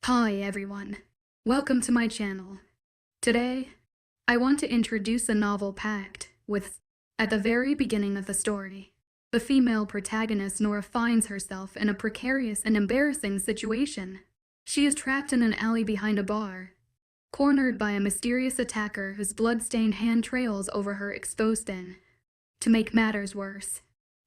Hi everyone, welcome to my channel. Today, I want to introduce a novel packed with, at the very beginning of the story, the female protagonist Nora finds herself in a precarious and embarrassing situation. She is trapped in an alley behind a bar, cornered by a mysterious attacker whose blood-stained hand trails over her exposed skin. To make matters worse,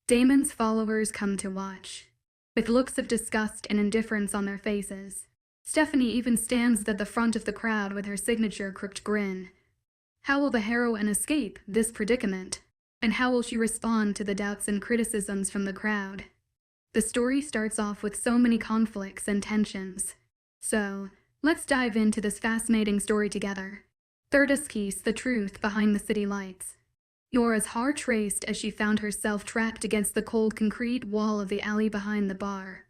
Damon's followers come to watch, with looks of disgust and indifference on their faces. Stephanie even stands at the front of the crowd with her signature crooked grin. How will the heroine escape this predicament? And how will she respond to the doubts and criticisms from the crowd? The story starts off with so many conflicts and tensions. So, let's dive into this fascinating story together. Third esquisse, the truth behind the city lights. Nora's heart raced as she found herself trapped against the cold concrete wall of the alley behind the bar.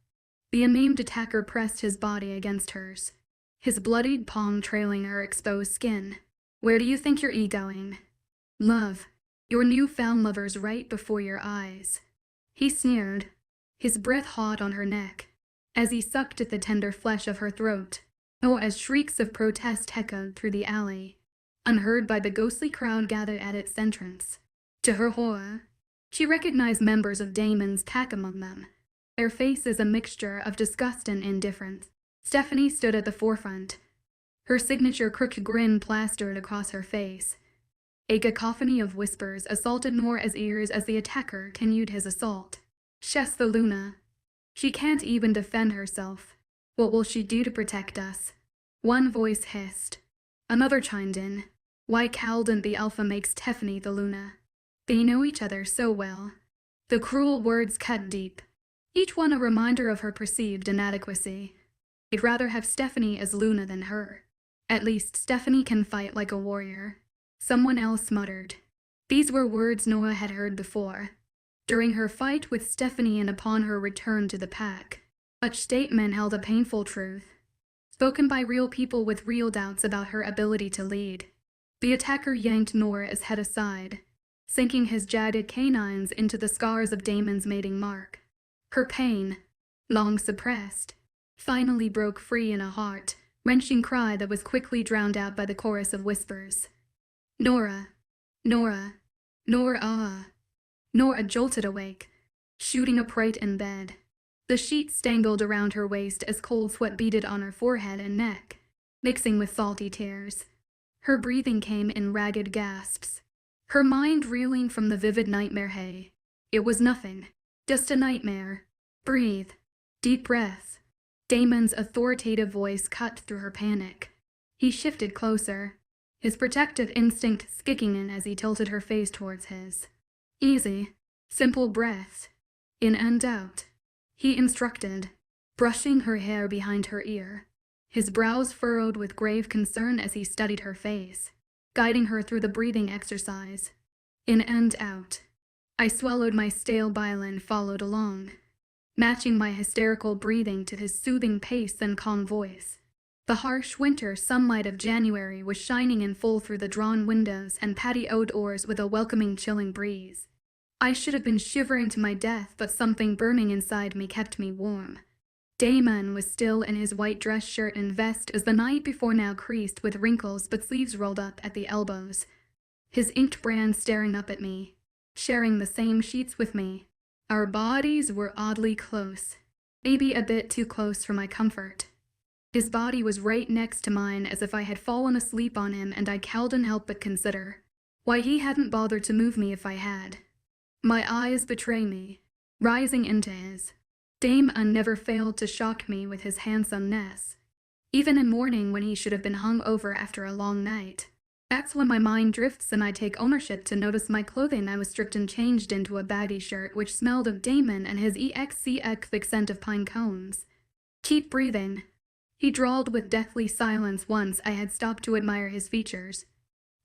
The maimed attacker pressed his body against hers, his bloodied palm trailing her exposed skin. Where do you think you're going? Love, your newfound lover's right before your eyes. He sneered, his breath hot on her neck, as he sucked at the tender flesh of her throat. Oh, as shrieks of protest echoed through the alley, unheard by the ghostly crowd gathered at its entrance. To her horror, she recognized members of Damon's pack among them. Their faces a mixture of disgust and indifference. Stephanie stood at the forefront, her signature crooked grin plastered across her face. A cacophony of whispers assaulted Nora's ears as the attacker continued his assault. Shess the Luna. She can't even defend herself. What will she do to protect us? One voice hissed. Another chimed in. Why Calden the Alpha makes Stephanie the Luna? They know each other so well. The cruel words cut deep, each one a reminder of her perceived inadequacy. I'd rather have Stephanie as Luna than her. At least Stephanie can fight like a warrior. Someone else muttered. These were words Nora had heard before, during her fight with Stephanie and upon her return to the pack. Such statement held a painful truth, spoken by real people with real doubts about her ability to lead. The attacker yanked Nora's head aside, sinking his jagged canines into the scars of Damon's mating mark. Her pain, long suppressed, finally broke free in a heart-wrenching cry that was quickly drowned out by the chorus of whispers. Nora! Nora! Nora! Nora jolted awake, shooting upright in bed. The sheets dangled around her waist as cold sweat beaded on her forehead and neck, mixing with salty tears. Her breathing came in ragged gasps, her mind reeling from the vivid nightmare hay. It was nothing. Just a nightmare. Breathe. Deep breaths. Damon's authoritative voice cut through her panic. He shifted closer, his protective instinct kicking in as he tilted her face towards his. Easy, simple breaths. In and out, he instructed, brushing her hair behind her ear, his brows furrowed with grave concern as he studied her face, guiding her through the breathing exercise. In and out. I swallowed my stale bile and followed along, matching my hysterical breathing to his soothing pace and calm voice. The harsh winter sunlight of January was shining in full through the drawn windows and patio doors with a welcoming chilling breeze. I should have been shivering to my death, but something burning inside me kept me warm. Damon was still in his white dress shirt and vest as the night before, now creased with wrinkles but sleeves rolled up at the elbows. His inked brand staring up at me, sharing the same sheets with me. Our bodies were oddly close, maybe a bit too close for my comfort. His body was right next to mine, as if I had fallen asleep on him, and I couldn't help but consider why he hadn't bothered to move me if I had. My eyes betray me, rising into his. Damon never failed to shock me with his handsomeness, even in morning when he should have been hung over after a long night. That's when my mind drifts and I take ownership to notice my clothing. I was stripped and changed into a baggy shirt which smelled of Damon and his thick scent of pine cones. Keep breathing, he drawled with deathly silence once I had stopped to admire his features.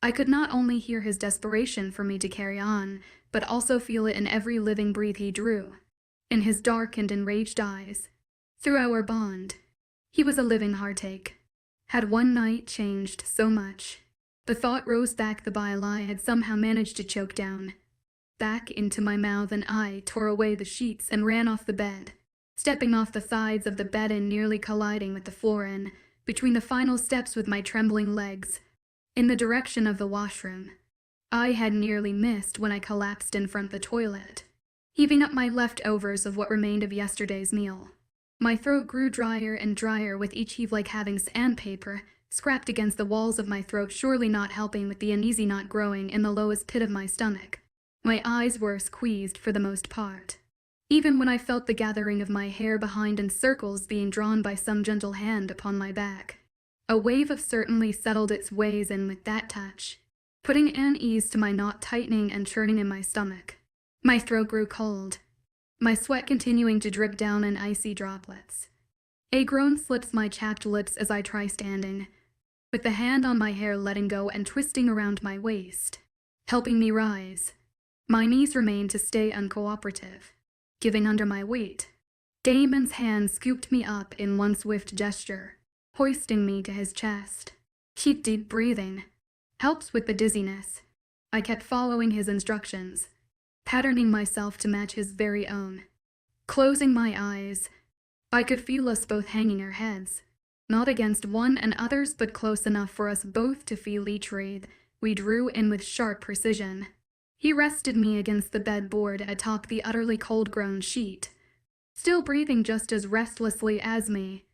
I could not only hear his desperation for me to carry on, but also feel it in every living breath he drew, in his dark and enraged eyes. Through our bond, he was a living heartache. Had one night changed so much? The thought rose back, the bile I had somehow managed to choke down, back into my mouth, and I tore away the sheets and ran off the bed, stepping off the sides of the bed and nearly colliding with the floor and between the final steps with my trembling legs, in the direction of the washroom. I had nearly missed when I collapsed in front of the toilet, heaving up my leftovers of what remained of yesterday's meal. My throat grew drier and drier with each heave, like having sandpaper scrapped against the walls of my throat, surely not helping with the uneasy knot growing in the lowest pit of my stomach. My eyes were squeezed for the most part, even when I felt the gathering of my hair behind in circles being drawn by some gentle hand upon my back. A wave of certainty settled its ways in with that touch, putting an ease to my knot tightening and churning in my stomach. My throat grew cold, my sweat continuing to drip down in icy droplets. A groan slips my chapped lips as I try standing, with the hand on my hair letting go and twisting around my waist, helping me rise. My knees remained to stay uncooperative, giving under my weight. Damon's hand scooped me up in one swift gesture, hoisting me to his chest. Keep deep breathing. Helps with the dizziness. I kept following his instructions, patterning myself to match his very own. Closing my eyes, I could feel us both hanging our heads, not against one another's but close enough for us both to feel each writhe we drew in with sharp precision. He rested me against the bedboard atop the utterly cold-grown sheet, still breathing just as restlessly as me.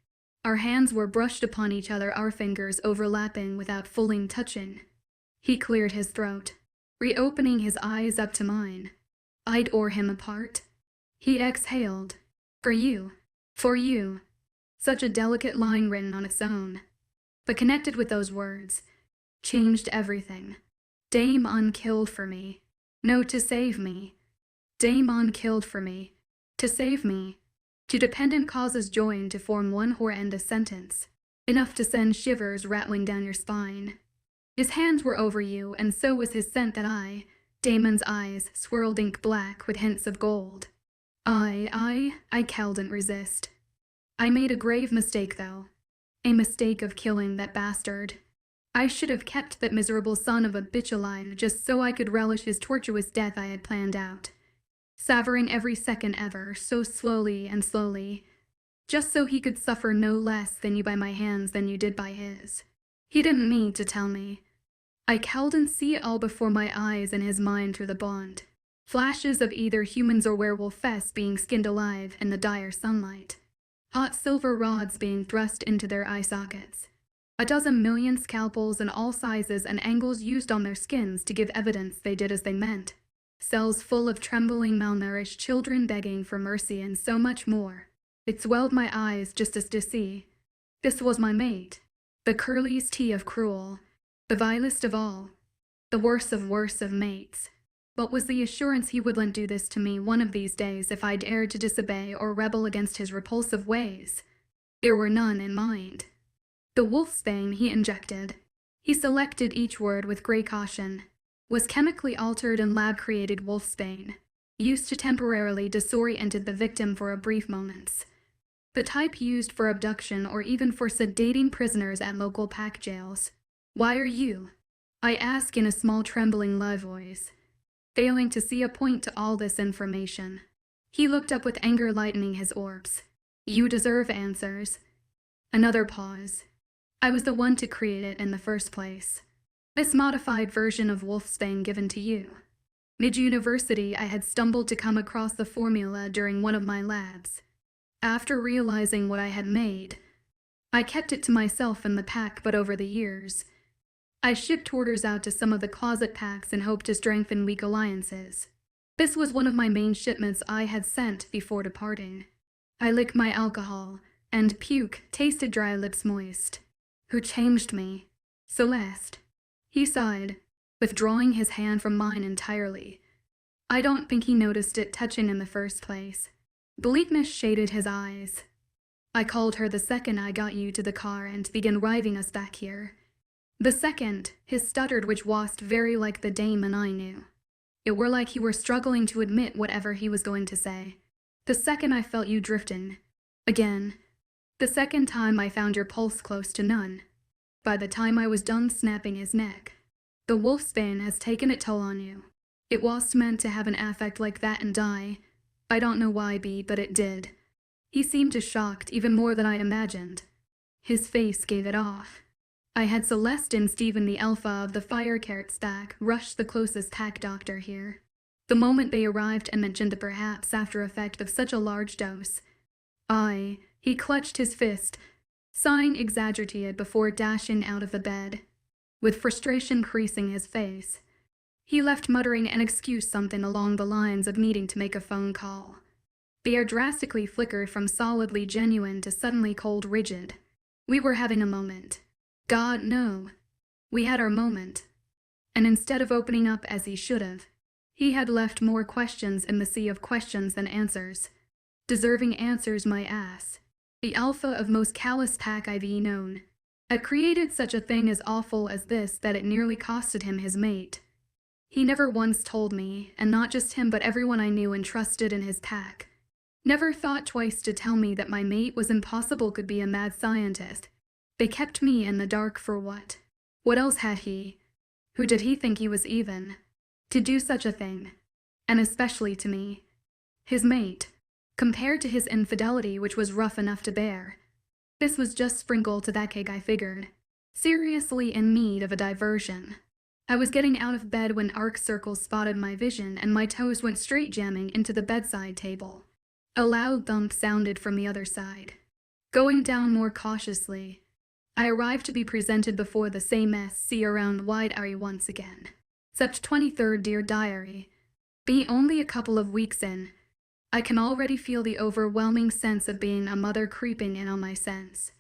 Our hands were brushed upon each other, our fingers overlapping without fully touching. He cleared his throat, reopening his eyes up to mine. I'd oar him apart. He exhaled. For you. For you. Such a delicate line written on its own, but connected with those words, changed everything. Damon killed for me. No, to save me. Damon killed for me. To save me. Two dependent causes joined to form one horrendous sentence, enough to send shivers rattling down your spine. His hands were over you, and so was his scent that Damon's eyes swirled ink black with hints of gold. I couldn't resist. I made a grave mistake, though. A mistake of killing that bastard. I should have kept that miserable son of a bitch alive just so I could relish his tortuous death I had planned out, savoring every second ever, so slowly and slowly, just so he could suffer no less than you by my hands than you did by his. He didn't mean to tell me. I could and see it all before my eyes and his mind through the bond. Flashes of either humans or werewolf fest being skinned alive in the dire sunlight. Hot silver rods being thrust into their eye sockets. A dozen million scalpels in all sizes and angles used on their skins to give evidence they did as they meant. Cells full of trembling, malnourished children begging for mercy and so much more. It swelled my eyes just as to see. This was my mate. The curliest tea of cruel. The vilest of all. The worst of mates. What was the assurance he wouldn't do this to me one of these days if I dared to disobey or rebel against his repulsive ways? There were none in mind. The wolfsbane he injected. He selected each word with great caution. Was chemically altered and lab-created wolfsbane, used to temporarily disorient the victim for a brief moments. The type used for abduction or even for sedating prisoners at local pack jails. Why are you? I ask in a small trembling low voice, failing to see a point to all this information. He looked up with anger lightening his orbs. You deserve answers. Another pause. I was the one to create it in the first place. This modified version of wolfsbane given to you. Mid-university, I had stumbled to come across the formula during one of my labs. After realizing what I had made, I kept it to myself in the pack, but over the years, I shipped orders out to some of the closet packs in hope to strengthen weak alliances. This was one of my main shipments I had sent before departing. I licked my alcohol, and puke tasted dry lips moist. Who changed me? Celeste. He sighed, withdrawing his hand from mine entirely. I don't think he noticed it touching in the first place. Bleakness shaded his eyes. I called her the second I got you to the car and began driving us back here. The second, his stuttered, which was very like the Damon I knew. It were like he were struggling to admit whatever he was going to say. The second I felt you drifting. Again. The second time I found your pulse close to none. By the time I was done snapping his neck. The wolfsbane has taken a toll on you. It was meant to have an affect like that and die. I don't know why, but it did. He seemed shocked even more than I imagined. His face gave it off. I had Celeste and Stephen, the alpha of the fire carrot stack, rush the closest pack doctor here. The moment they arrived and mentioned the perhaps after effect of such a large dose, he clutched his fist, sighing exaggerated before dashing out of the bed. With frustration creasing his face, he left muttering an excuse, something along the lines of needing to make a phone call. The air drastically flickered from solidly genuine to suddenly cold rigid. We were having a moment. God, no. We had our moment. And instead of opening up as he should have, he had left more questions in the sea of questions than answers. Deserving answers, my ass. The alpha of most callous pack I've known. Had created such a thing as awful as this that it nearly costed him his mate. He never once told me, and not just him but everyone I knew and trusted in his pack. Never thought twice to tell me that my mate was impossible, could be a mad scientist. They kept me in the dark for what? What else had he? Who did he think he was even? To do such a thing. And especially to me. His mate. Compared to his infidelity, which was rough enough to bear. This was just sprinkle to that cake, I figured. Seriously in need of a diversion. I was getting out of bed when arc circles spotted my vision and my toes went straight jamming into the bedside table. A loud thump sounded from the other side. Going down more cautiously, I arrived to be presented before the same SC around wide-eye once again. Sept 23rd, dear diary. Be only a couple of weeks in. I can already feel the overwhelming sense of being a mother creeping in on my sense.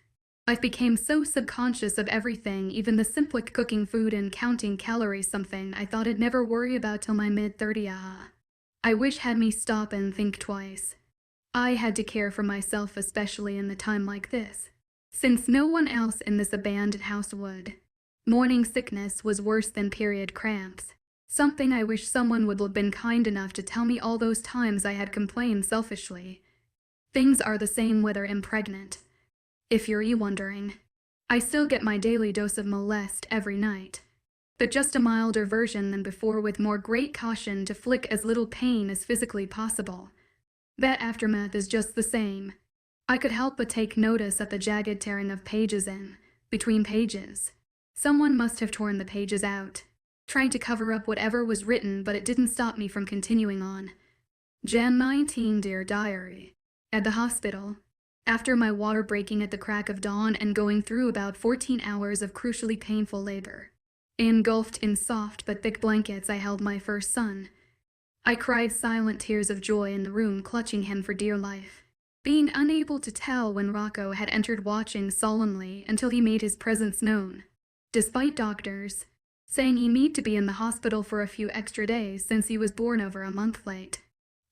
I've become so subconscious of everything, even the simple cooking food and counting calories, something I thought I'd never worry about till my mid-30s. I wish had me stop and think twice. I had to care for myself, especially in the time like this, since no one else in this abandoned house would. Morning sickness was worse than period cramps. Something I wish someone would have been kind enough to tell me all those times I had complained selfishly. Things are the same whether I'm pregnant. If you're wondering, I still get my daily dose of molest every night. But just a milder version than before, with more great caution to flick as little pain as physically possible. That aftermath is just the same. I could help but take notice at the jagged tearing of pages between pages. Someone must have torn the pages out, trying to cover up whatever was written, but it didn't stop me from continuing on. Jan 19, dear diary. At the hospital, after my water breaking at the crack of dawn and going through about 14 hours of crucially painful labor. Engulfed in soft but thick blankets, I held my first son. I cried silent tears of joy in the room, clutching him for dear life, being unable to tell when Rocco had entered, watching solemnly until he made his presence known. Despite doctors saying he needed to be in the hospital for a few extra days since he was born over a month late,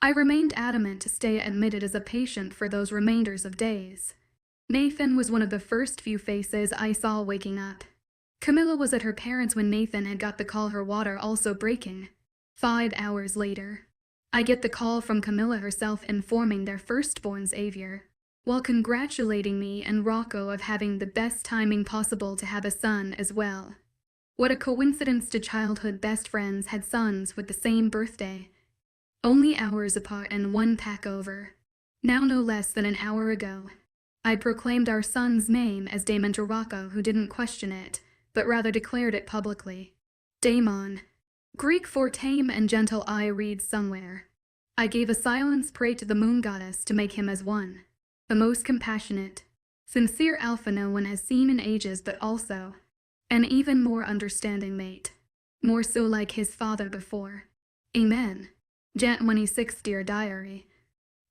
I remained adamant to stay admitted as a patient for those remainders of days. Nathan was one of the first few faces I saw waking up. Camilla was at her parents' when Nathan had got the call, her water also breaking. 5 hours later, I get the call from Camilla herself informing their firstborn Xavier, while congratulating me and Rocco of having the best timing possible to have a son as well. What a coincidence to childhood best friends had sons with the same birthday. Only hours apart and one pack over. Now no less than an hour ago, I proclaimed our son's name as Damon to Rocco, who didn't question it, but rather declared it publicly. Damon. Greek for tame and gentle, I read somewhere. I gave a silence prayer to the moon goddess to make him as one. The most compassionate, sincere alpha no one has seen in ages, but also an even more understanding mate. More so like his father before. Amen. Jan 26, dear diary.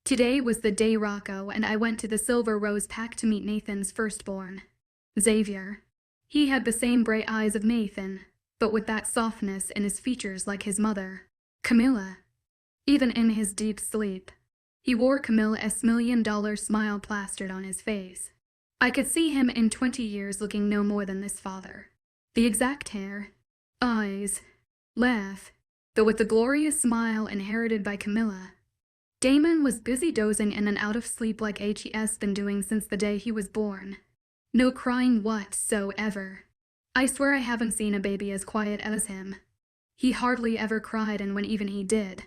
Today was the day Rocco and I went to the Silver Rose Pack to meet Nathan's firstborn, Xavier. He had the same bright eyes of Nathan, but with that softness in his features like his mother, Camilla. Even in his deep sleep, he wore Camilla's $1 million smile plastered on his face. I could see him in 20 years looking no more than this father. The exact hair, eyes, laugh, though with the glorious smile inherited by Camilla. Damon was busy dozing in and out of sleep like he's been doing since the day he was born. No crying whatsoever. I swear I haven't seen a baby as quiet as him. He hardly ever cried, and when even he did,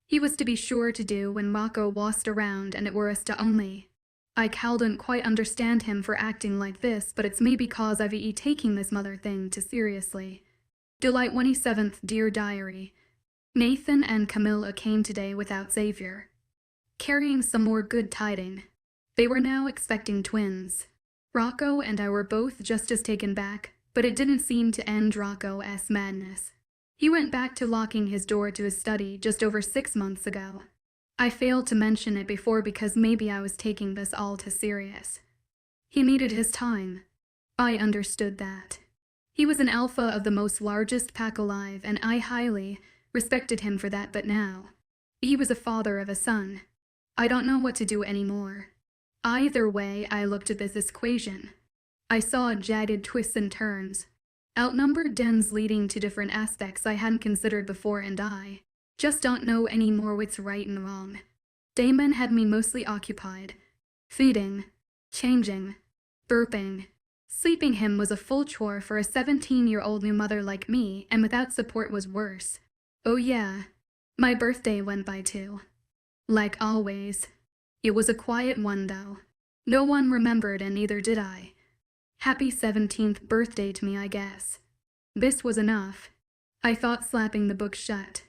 he was to be sure to do when Rocco waltzed around and it were us to only. I couldn't quite understand him for acting like this, but it's maybe cause I've taking this mother thing too seriously. July 27th, Dear Diary. Nathan and Camilla came today without Xavier, carrying some more good tiding. They were now expecting twins. Rocco and I were both just as taken back, but it didn't seem to end Rocco's madness. He went back to locking his door to his study just over 6 months ago. I failed to mention it before because maybe I was taking this all too serious. He needed his time. I understood that. He was an alpha of the most largest pack alive, and I highly respected him for that, but now he was a father of a son. I don't know what to do anymore. Either way, I looked at this equation. I saw jagged twists and turns, outnumbered dens leading to different aspects I hadn't considered before, and I just don't know anymore what's right and wrong. Damon had me mostly occupied. Feeding, changing, burping. Sleeping him was a full chore for a 17-year-old new mother like me, and without support was worse. Oh yeah, my birthday went by too. Like always. It was a quiet one though. No one remembered, and neither did I. Happy 17th birthday to me, I guess. This was enough. I thought, slapping the book shut.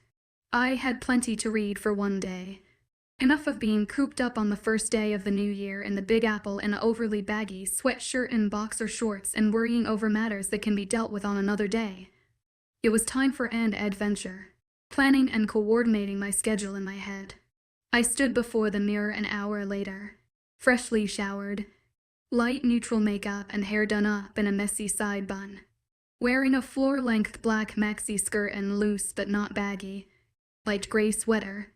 I had plenty to read for one day. Enough of being cooped up on the first day of the new year in the Big Apple in an overly baggy sweatshirt and boxer shorts and worrying over matters that can be dealt with on another day. It was time for an adventure. Planning and coordinating my schedule in my head. I stood before the mirror an hour later, freshly showered, light neutral makeup and hair done up in a messy side bun, wearing a floor-length black maxi skirt and loose but not baggy, light gray sweater,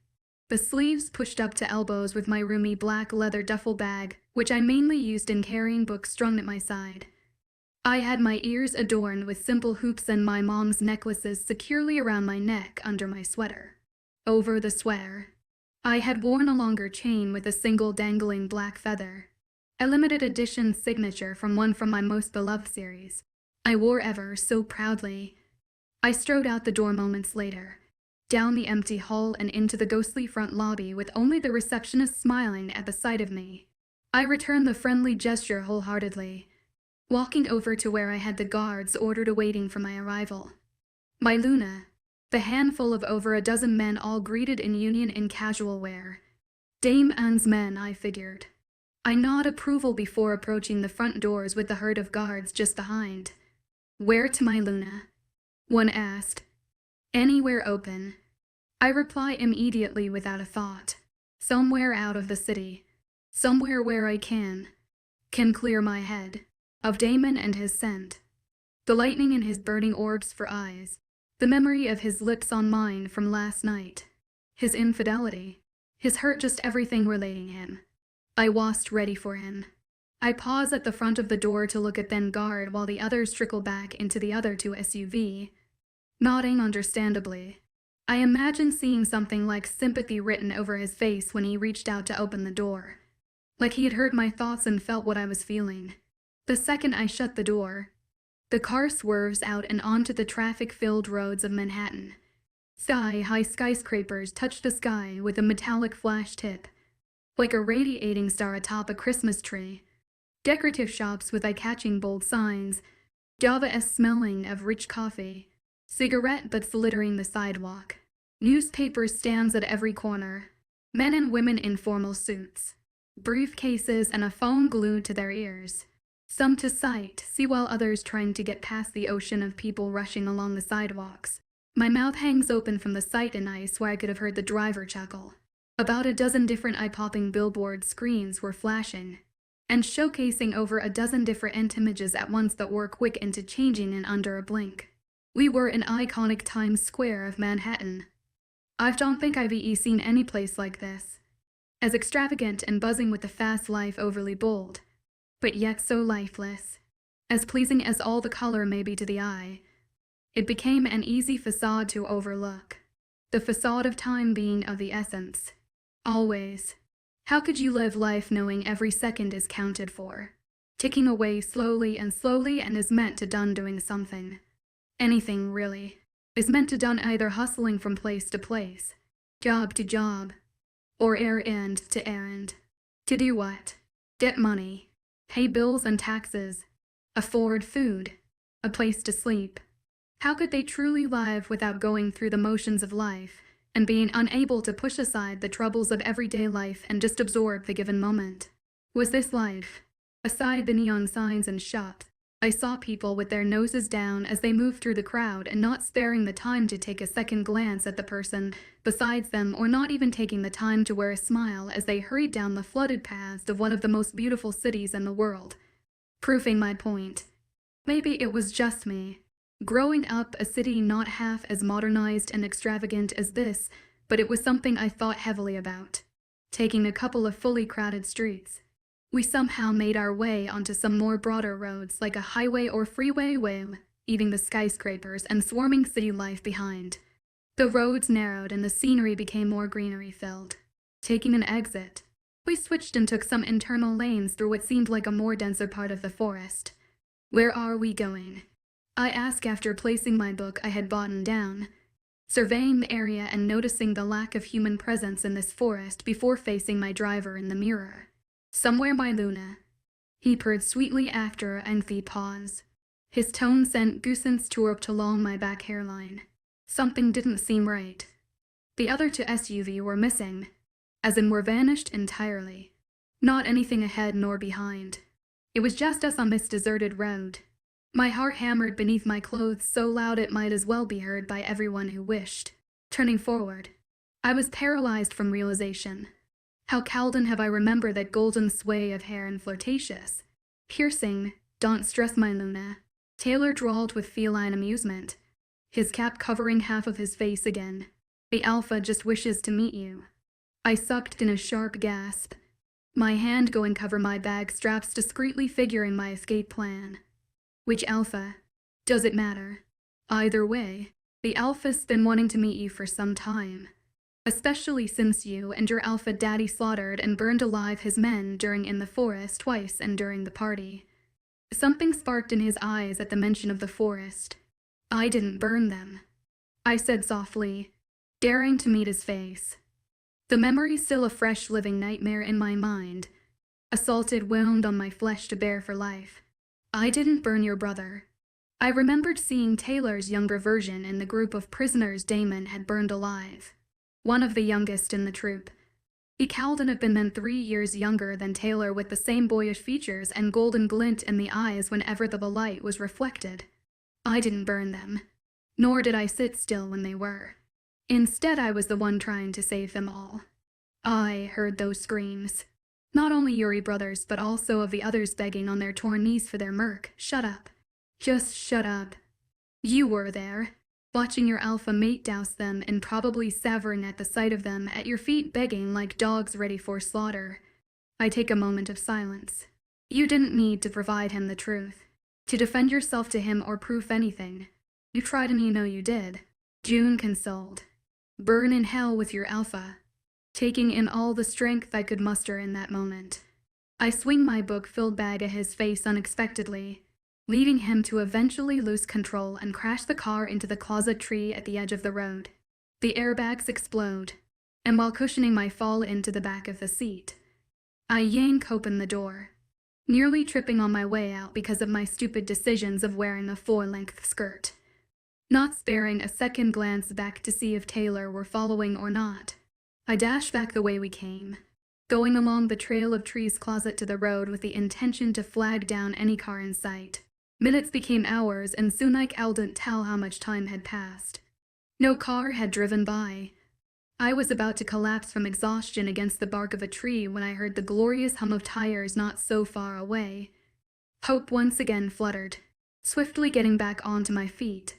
the sleeves pushed up to elbows, with my roomy black leather duffel bag, which I mainly used in carrying books, strung at my side. I had my ears adorned with simple hoops and my mom's necklaces securely around my neck under my sweater. Over the sweater, I had worn a longer chain with a single dangling black feather, a limited edition signature from one from my most beloved series. I wore ever so proudly. I strode out the door moments later, down the empty hall and into the ghostly front lobby with only the receptionist smiling at the sight of me. I returned the friendly gesture wholeheartedly, walking over to where I had the guards ordered awaiting for my arrival. My Luna, the handful of over a dozen men all greeted in union in casual wear. Damon's men, I figured. I nod approval before approaching the front doors with the herd of guards just behind. Where to, my Luna? One asked. Anywhere open. I reply immediately without a thought. Somewhere out of the city. Somewhere where I can clear my head of Damon and his scent. The lightning in his burning orbs for eyes. The memory of his lips on mine from last night. His infidelity. His hurt, just everything relating him. I was ready for him. I pause at the front of the door to look at then guard while the others trickle back into the other two SUV. Nodding understandably. I imagine seeing something like sympathy written over his face when he reached out to open the door. Like he had heard my thoughts and felt what I was feeling. The second I shut the door, the car swerves out and onto the traffic-filled roads of Manhattan. Sky-high skyscrapers touch the sky with a metallic flash tip, like a radiating star atop a Christmas tree. Decorative shops with eye-catching bold signs, Java-esque smelling of rich coffee, cigarette butts littering the sidewalk, newspaper stands at every corner, men and women in formal suits, briefcases and a phone glued to their ears. Some to sight, see, while others trying to get past the ocean of people rushing along the sidewalks. My mouth hangs open from the sight, and I swear I could have heard the driver chuckle. About a dozen different eye-popping billboard screens were flashing, and showcasing over a dozen different images at once that were quick into changing in under a blink. We were in iconic Times Square of Manhattan. I don't think I've seen any place like this. As extravagant and buzzing with the fast life, overly bold, but yet so lifeless. As pleasing as all the color may be to the eye, it became an easy facade to overlook. The facade of time being of the essence. Always. How could you live life knowing every second is counted for? Ticking away slowly and is meant to done doing something. Anything, really, is meant to done either hustling from place to place, job to job, or errand to errand. To do what? get money, pay bills and taxes, afford food, a place to sleep. How could they truly live without going through the motions of life and being unable to push aside the troubles of everyday life and just absorb the given moment? Was this life? Aside the neon signs and shops, I saw people with their noses down as they moved through the crowd and not sparing the time to take a second glance at the person besides them, or not even taking the time to wear a smile as they hurried down the flooded paths of one of the most beautiful cities in the world. Proving my point. Maybe it was just me. Growing up a city not half as modernized and extravagant as this, but it was something I thought heavily about. Taking a couple of fully crowded streets, we somehow made our way onto some more broader roads like a highway or freeway, leaving the skyscrapers and swarming city life behind. The roads narrowed and the scenery became more greenery-filled. Taking an exit, we switched and took some internal lanes through what seemed like a more denser part of the forest. Where are we going? I asked after placing my book I had bought down, surveying the area and noticing the lack of human presence in this forest before facing my driver in the mirror. Somewhere by Luna. He purred sweetly after a lengthy pause. His tone sent goosebumps chirruped along my back hairline. Something didn't seem right. The other two SUVs were missing, as in were vanished entirely. Not anything ahead nor behind. It was just us on this deserted road. My heart hammered beneath my clothes so loud it might as well be heard by everyone who wished. Turning forward, I was paralyzed from realization. How Calden have I remembered that golden sway of hair and flirtatious, piercing, don't stress my Luna, Taylor drawled with feline amusement, his cap covering half of his face again. The Alpha just wishes to meet you. I sucked in a sharp gasp, my hand going cover my bag straps discreetly figuring my escape plan. Which Alpha? Does it matter? Either way, the Alpha's been wanting to meet you for some time. Especially since you and your Alpha daddy slaughtered and burned alive his men during In the Forest twice and during the party. Something sparked in his eyes at the mention of the forest. I didn't burn them, I said softly, daring to meet his face. The memory's still a fresh living nightmare in my mind, a salted wound on my flesh to bear for life. I didn't burn your brother. I remembered seeing Taylor's younger version in the group of prisoners Damon had burned alive. One of the youngest in the troop. He Calden have been then 3 years younger than Taylor, with the same boyish features and golden glint in the eyes whenever the light was reflected. I didn't burn them, nor did I sit still when they were. Instead, I was the one trying to save them all. I heard those screams. Not only Yuri brothers, but also of the others begging on their torn knees for their merc. Shut up. Just shut up. You were there, watching your alpha mate douse them and probably severing at the sight of them at your feet, begging like dogs ready for slaughter. I take a moment of silence. You didn't need to provide him the truth, to defend yourself to him or prove anything. You tried and you know you did. June consoled. Burn in hell with your alpha. Taking in all the strength I could muster in that moment. I swing my book-filled bag at his face unexpectedly, leaving him to eventually lose control and crash the car into the closet tree at the edge of the road. The airbags explode, and while cushioning my fall into the back of the seat, I yank open the door, nearly tripping on my way out because of my stupid decisions of wearing a full-length skirt. Not sparing a second glance back to see if Taylor were following or not, I dashed back the way we came, going along the trail of trees closet to the road with the intention to flag down any car in sight. Minutes became hours, and soon I couldn't tell how much time had passed. No car had driven by. I was about to collapse from exhaustion against the bark of a tree when I heard the glorious hum of tires not so far away. Hope once again fluttered, swiftly getting back onto my feet.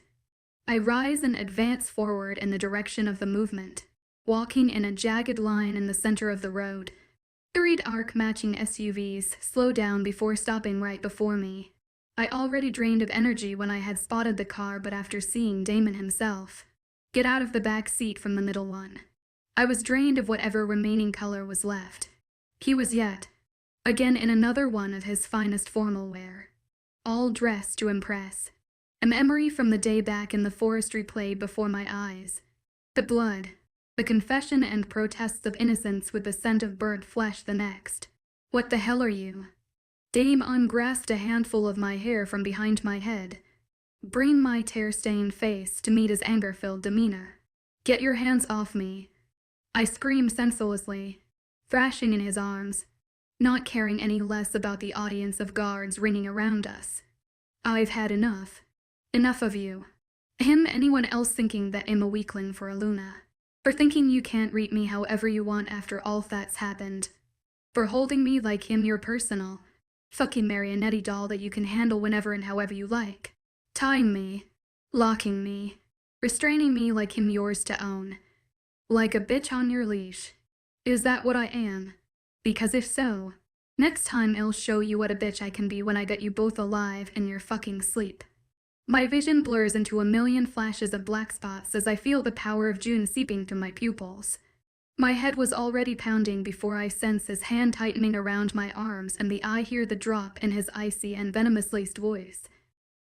I rise and advance forward in the direction of the movement, walking in a jagged line in the center of the road. 3 arc-matching SUVs slow down before stopping right before me. I already drained of energy when I had spotted the car, but after seeing Damon himself get out of the back seat from the middle one, I was drained of whatever remaining color was left. He was yet again in another one of his finest formal wear, all dressed to impress. A memory from the day back in the forest replayed before my eyes. The blood, the confession and protests of innocence with the scent of burnt flesh the next. What the hell are you? Damon grasped a handful of my hair from behind my head, bringing my tear-stained face to meet his anger-filled demeanor. Get your hands off me, I screamed senselessly, thrashing in his arms, not caring any less about the audience of guards ringing around us. I've had enough. Enough of you. Him, anyone else thinking that I'm a weakling for a Luna. For thinking you can't read me however you want after all that's happened. For holding me like him your personal, fucking marionette doll that you can handle whenever and however you like. Tying me, locking me, restraining me like him yours to own. Like a bitch on your leash. Is that what I am? Because if so, next time I'll show you what a bitch I can be when I get you both alive in your fucking sleep. My vision blurs into a million flashes of black spots as I feel the power of June seeping through my pupils. My head was already pounding before I sense his hand tightening around my arms and I hear the drop in his icy and venomous-laced voice,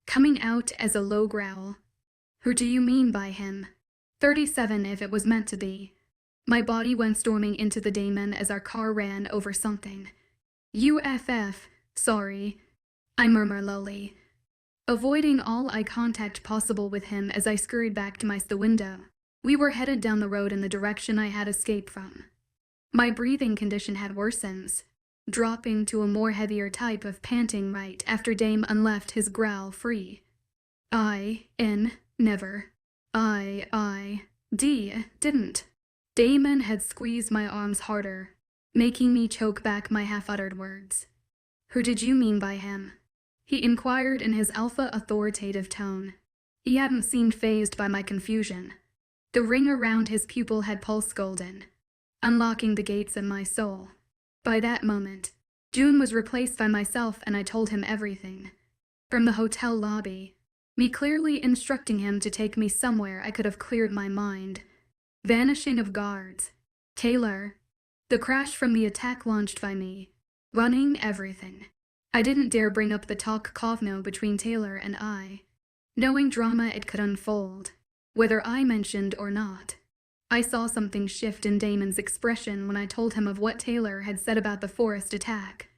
coming out as a low growl. Who do you mean by him? 37 if it was meant to be. My body went storming into the Damon as our car ran over something. Sorry, I murmur lowly, avoiding all eye contact possible with him as I scurried back to the window. We were headed down the road in the direction I had escaped from. My breathing condition had worsened, dropping to a more heavier type of panting right after Damon left his growl free. Didn't. Damon had squeezed my arms harder, making me choke back my half-uttered words. Who did you mean by him? He inquired in his alpha authoritative tone. He hadn't seemed fazed by my confusion. The ring around his pupil had pulsed golden, unlocking the gates of my soul. By that moment, June was replaced by myself and I told him everything. From the hotel lobby, me clearly instructing him to take me somewhere I could have cleared my mind. Vanishing of guards. Taylor. The crash from the attack launched by me. Running everything. I didn't dare bring up the talk covno between Taylor and I, knowing drama it could unfold, whether I mentioned or not. I saw something shift in Damon's expression when I told him of what Taylor had said about the forest attack,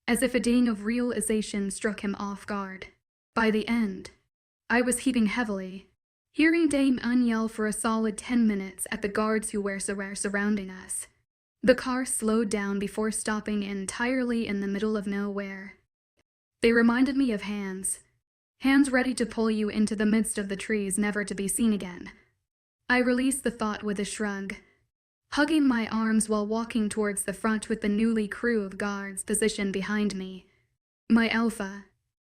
as if a ding of realization struck him off guard. By the end, I was heaving heavily, hearing Damon yell for a solid 10 minutes at the guards who were surrounding us. The car slowed down before stopping entirely in the middle of nowhere. They reminded me of hands. Hands ready to pull you into the midst of the trees never to be seen again. I released the thought with a shrug, hugging my arms while walking towards the front with the newly crew of guards positioned behind me. My alpha.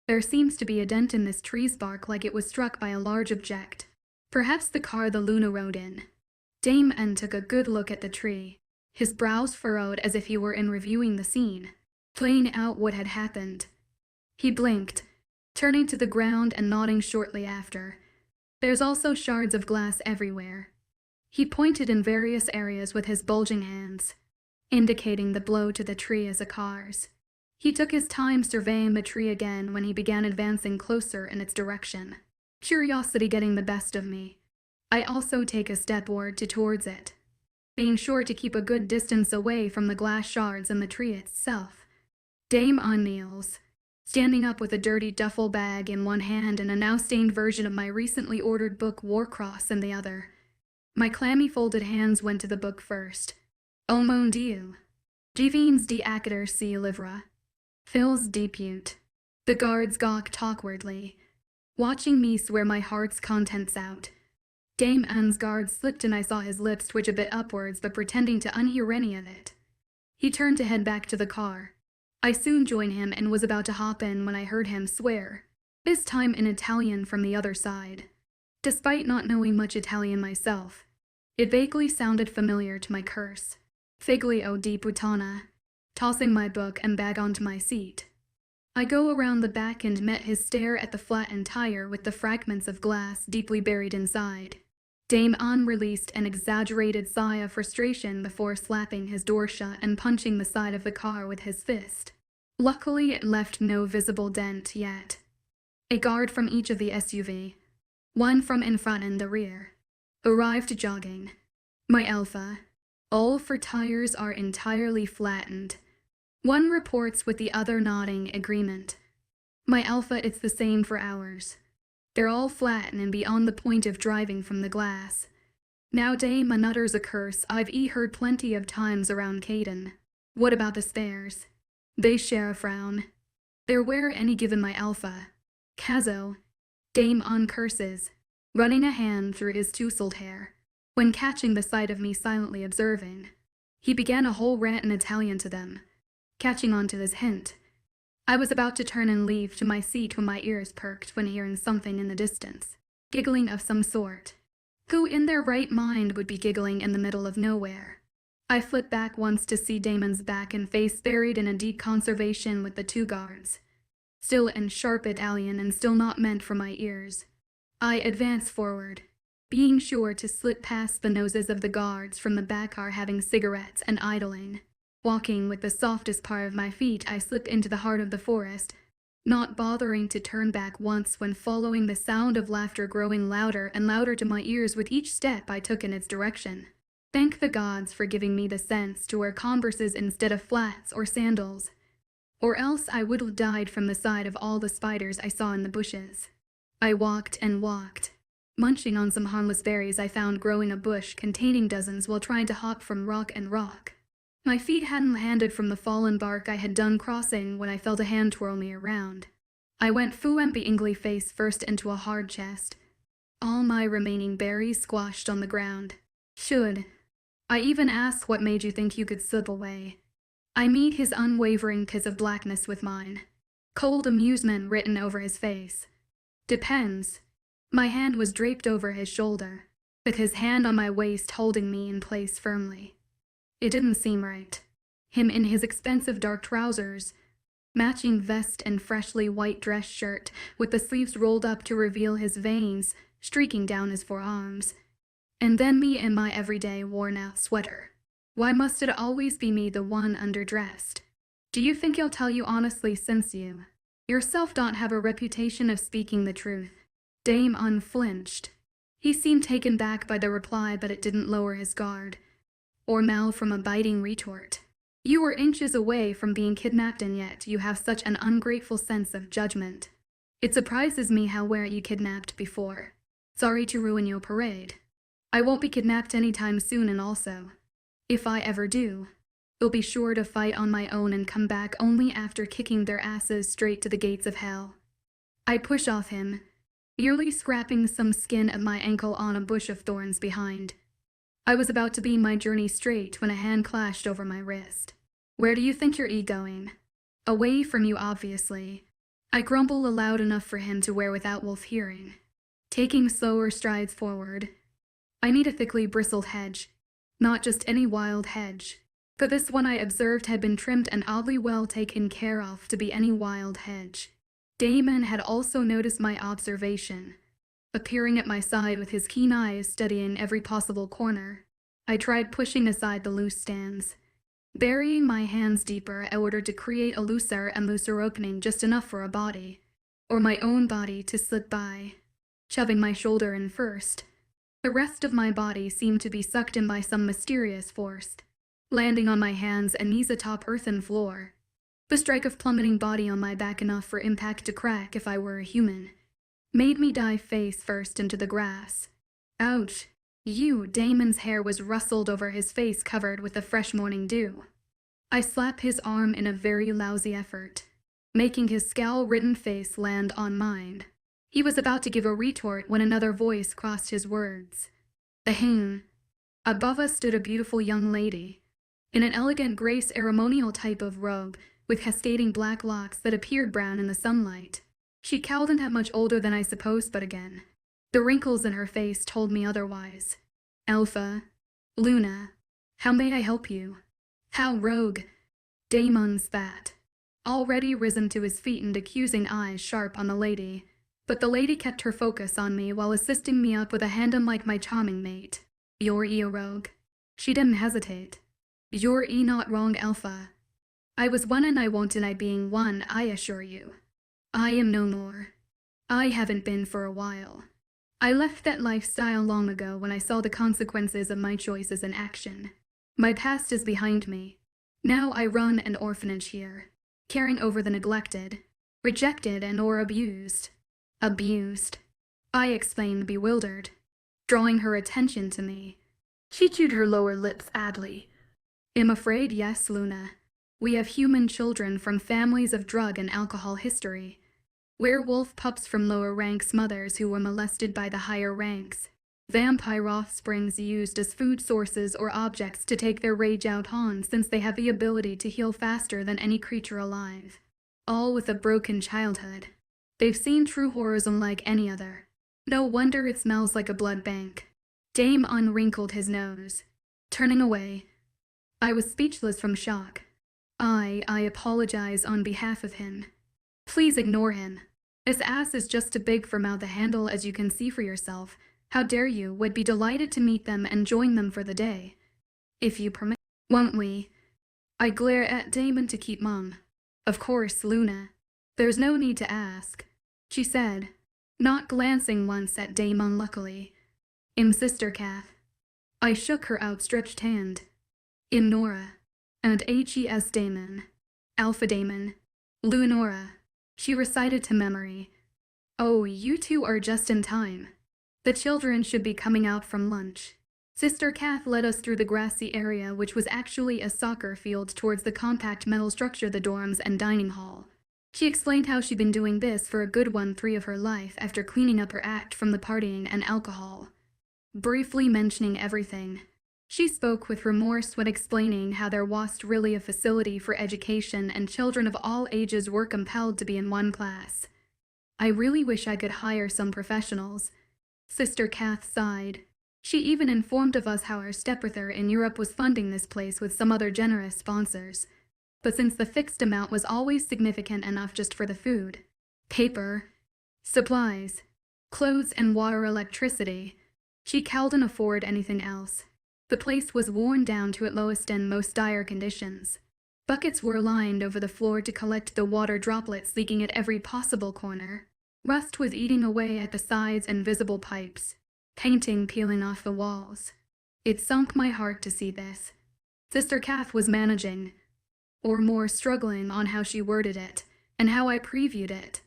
There seems to be a dent in this tree's bark like it was struck by a large object. Perhaps the car the Luna rode in. Damon took a good look at the tree, his brows furrowed as if he were in reviewing the scene, playing out what had happened. He blinked, turning to the ground and nodding shortly after. There's also shards of glass everywhere. He pointed in various areas with his bulging hands, indicating the blow to the tree as a car's. He took his time surveying the tree again when he began advancing closer in its direction, curiosity getting the best of me. I also take a step towards it, being sure to keep a good distance away from the glass shards and the tree itself. Damon kneels, standing up with a dirty duffel bag in one hand and a now-stained version of my recently ordered book Warcross in the other. My clammy folded hands went to the book first. Oh mon Dieu. Divines de Acater si livre. Phil's depute. The guards gawked awkwardly, watching me swear my heart's contents out. Damon's guard slipped and I saw his lips twitch a bit upwards but pretending to unhear any of it. He turned to head back to the car. I soon joined him and was about to hop in when I heard him swear, this time in Italian from the other side. Despite not knowing much Italian myself, it vaguely sounded familiar to my curse. Figlio di puttana, tossing my book and bag onto my seat. I go around the back and met his stare at the flattened tire with the fragments of glass deeply buried inside. Damon released an exaggerated sigh of frustration before slapping his door shut and punching the side of the car with his fist. Luckily, it left no visible dent yet. A guard from each of the SUV, one from in front and the rear, arrived jogging. My alpha. All four tires are entirely flattened, One reports with the other nodding agreement. My alpha, it's the same for ours. They're all flattened and beyond the point of driving from the glass. Now Damon utters a curse I've heard plenty of times around Caden. What about the spares? They share a frown. They're where any given my alpha. Cazo. Damon curses, running a hand through his tousled hair. When catching the sight of me silently observing, he began a whole rant in Italian to them, catching on to this hint. I was about to turn and leave to my seat when my ears perked when hearing something in the distance, giggling of some sort. Who in their right mind would be giggling in the middle of nowhere? I flipped back once to see Damon's back and face buried in a deep conversation with the two guards, still in sharp Italian and still not meant for my ears. I advanced forward, being sure to slip past the noses of the guards from the back are having cigarettes and idling. Walking with the softest part of my feet, I slipped into the heart of the forest, not bothering to turn back once when following the sound of laughter growing louder and louder to my ears with each step I took in its direction. Thank the gods for giving me the sense to wear Converses instead of flats or sandals, or else I would have died from the sight of all the spiders I saw in the bushes. I walked and walked, munching on some harmless berries I found growing a bush containing dozens while trying to hop from rock and rock. My feet hadn't landed from the fallen bark I had done crossing when I felt a hand twirl me around. I went fooempingly face first into a hard chest, all my remaining berries squashed on the ground. I even asked what made you think you could slip away. I meet his unwavering kiss of blackness with mine, cold amusement written over his face. Depends. My hand was draped over his shoulder, with his hand on my waist holding me in place firmly. It didn't seem right. Him in his expensive dark trousers, matching vest and freshly white dress shirt with the sleeves rolled up to reveal his veins streaking down his forearms. And then me in my everyday worn-out sweater. Why must it always be me, the one underdressed? Do you think he'll tell you honestly since you yourself don't have a reputation of speaking the truth? Dame unflinched. He seemed taken back by the reply, but it didn't lower his guard or mouth from a biting retort. You were inches away from being kidnapped and yet you have such an ungrateful sense of judgment. It surprises me how weren't you kidnapped before. Sorry to ruin your parade. I won't be kidnapped anytime soon, and also, if I ever do, I'll be sure to fight on my own and come back only after kicking their asses straight to the gates of hell. I push off him, nearly scraping some skin of my ankle on a bush of thorns behind. I was about to beat my journey straight when a hand clashed over my wrist. Where do you think you're going? Away from you, obviously. I grumble aloud enough for him to wear without Wolf hearing. Taking slower strides forward. I need a thickly bristled hedge, not just any wild hedge, but this one I observed had been trimmed and oddly well taken care of to be any wild hedge. Damon had also noticed my observation, appearing at my side with his keen eyes studying every possible corner. I tried pushing aside the loose stands, burying my hands deeper in order to create a looser and looser opening just enough for a body, or my own body, to slip by, shoving my shoulder in first. The rest of my body seemed to be sucked in by some mysterious force, landing on my hands and knees atop earthen floor. The strike of plummeting body on my back enough for impact to crack if I were a human made me dive face first into the grass. Ouch. Damon's hair was rustled over his face covered with the fresh morning dew. I slapped his arm in a very lousy effort, making his scowl-ridden face land on mine. He was about to give a retort when another voice crossed his words. The hang. Above us stood a beautiful young lady, in an elegant gray ceremonial type of robe, with cascading black locks that appeared brown in the sunlight. She wasn't that much older than I supposed, but again, the wrinkles in her face told me otherwise. Alpha. Luna. How may I help you? How rogue. Damon spat, already risen to his feet and accusing eyes sharp on the lady. But the lady kept her focus on me while assisting me up with a hand unlike my charming mate. You're a rogue. She didn't hesitate. You're not wrong, Alpha. I was one and I won't deny being one, I assure you. I am no more. I haven't been for a while. I left that lifestyle long ago when I saw the consequences of my choices in action. My past is behind me. Now I run an orphanage here, caring over the neglected, rejected, and or abused. Abused, I explained, bewildered, drawing her attention to me. She chewed her lower lips adly. I'm afraid yes, Luna. We have human children from families of drug and alcohol history. Werewolf pups from lower ranks, mothers who were molested by the higher ranks. Vampire offsprings used as food sources or objects to take their rage out on, since they have the ability to heal faster than any creature alive. All with a broken childhood. They've seen true horrors unlike any other. No wonder it smells like a blood bank. Damon wrinkled his nose, turning away. I was speechless from shock. I apologize on behalf of him. Please ignore him. This ass is just too big for mouth to handle, as you can see for yourself. How dare you? Would be delighted to meet them and join them for the day. If you permit. Won't we? I glare at Damon to keep mum. Of course, Luna. There's no need to ask, she said, not glancing once at Damon luckily. Sister Kath. I shook her outstretched hand. Nora. And HES Damon. Alpha Damon. Nora. She recited to memory. Oh, you two are just in time. The children should be coming out from lunch. Sister Kath led us through the grassy area, which was actually a soccer field, towards the compact metal structure, the dorms and dining hall. She explained how she'd been doing this for a good 1/3 of her life after cleaning up her act from the partying and alcohol. Briefly mentioning everything, she spoke with remorse when explaining how there wasn't really a facility for education and children of all ages were compelled to be in one class. I really wish I could hire some professionals. Sister Kath sighed. She even informed of us how our stepbrother in Europe was funding this place with some other generous sponsors. But since the fixed amount was always significant enough just for the food, paper, supplies, clothes, and water, electricity, she couldn't afford anything else. The place was worn down to its lowest and most dire conditions. Buckets were lined over the floor to collect the water droplets leaking at every possible corner. Rust was eating away at the sides and visible pipes, painting peeling off the walls. It sunk my heart to see this. Sister Kath was managing, or more struggling on how she worded it, and how I previewed it,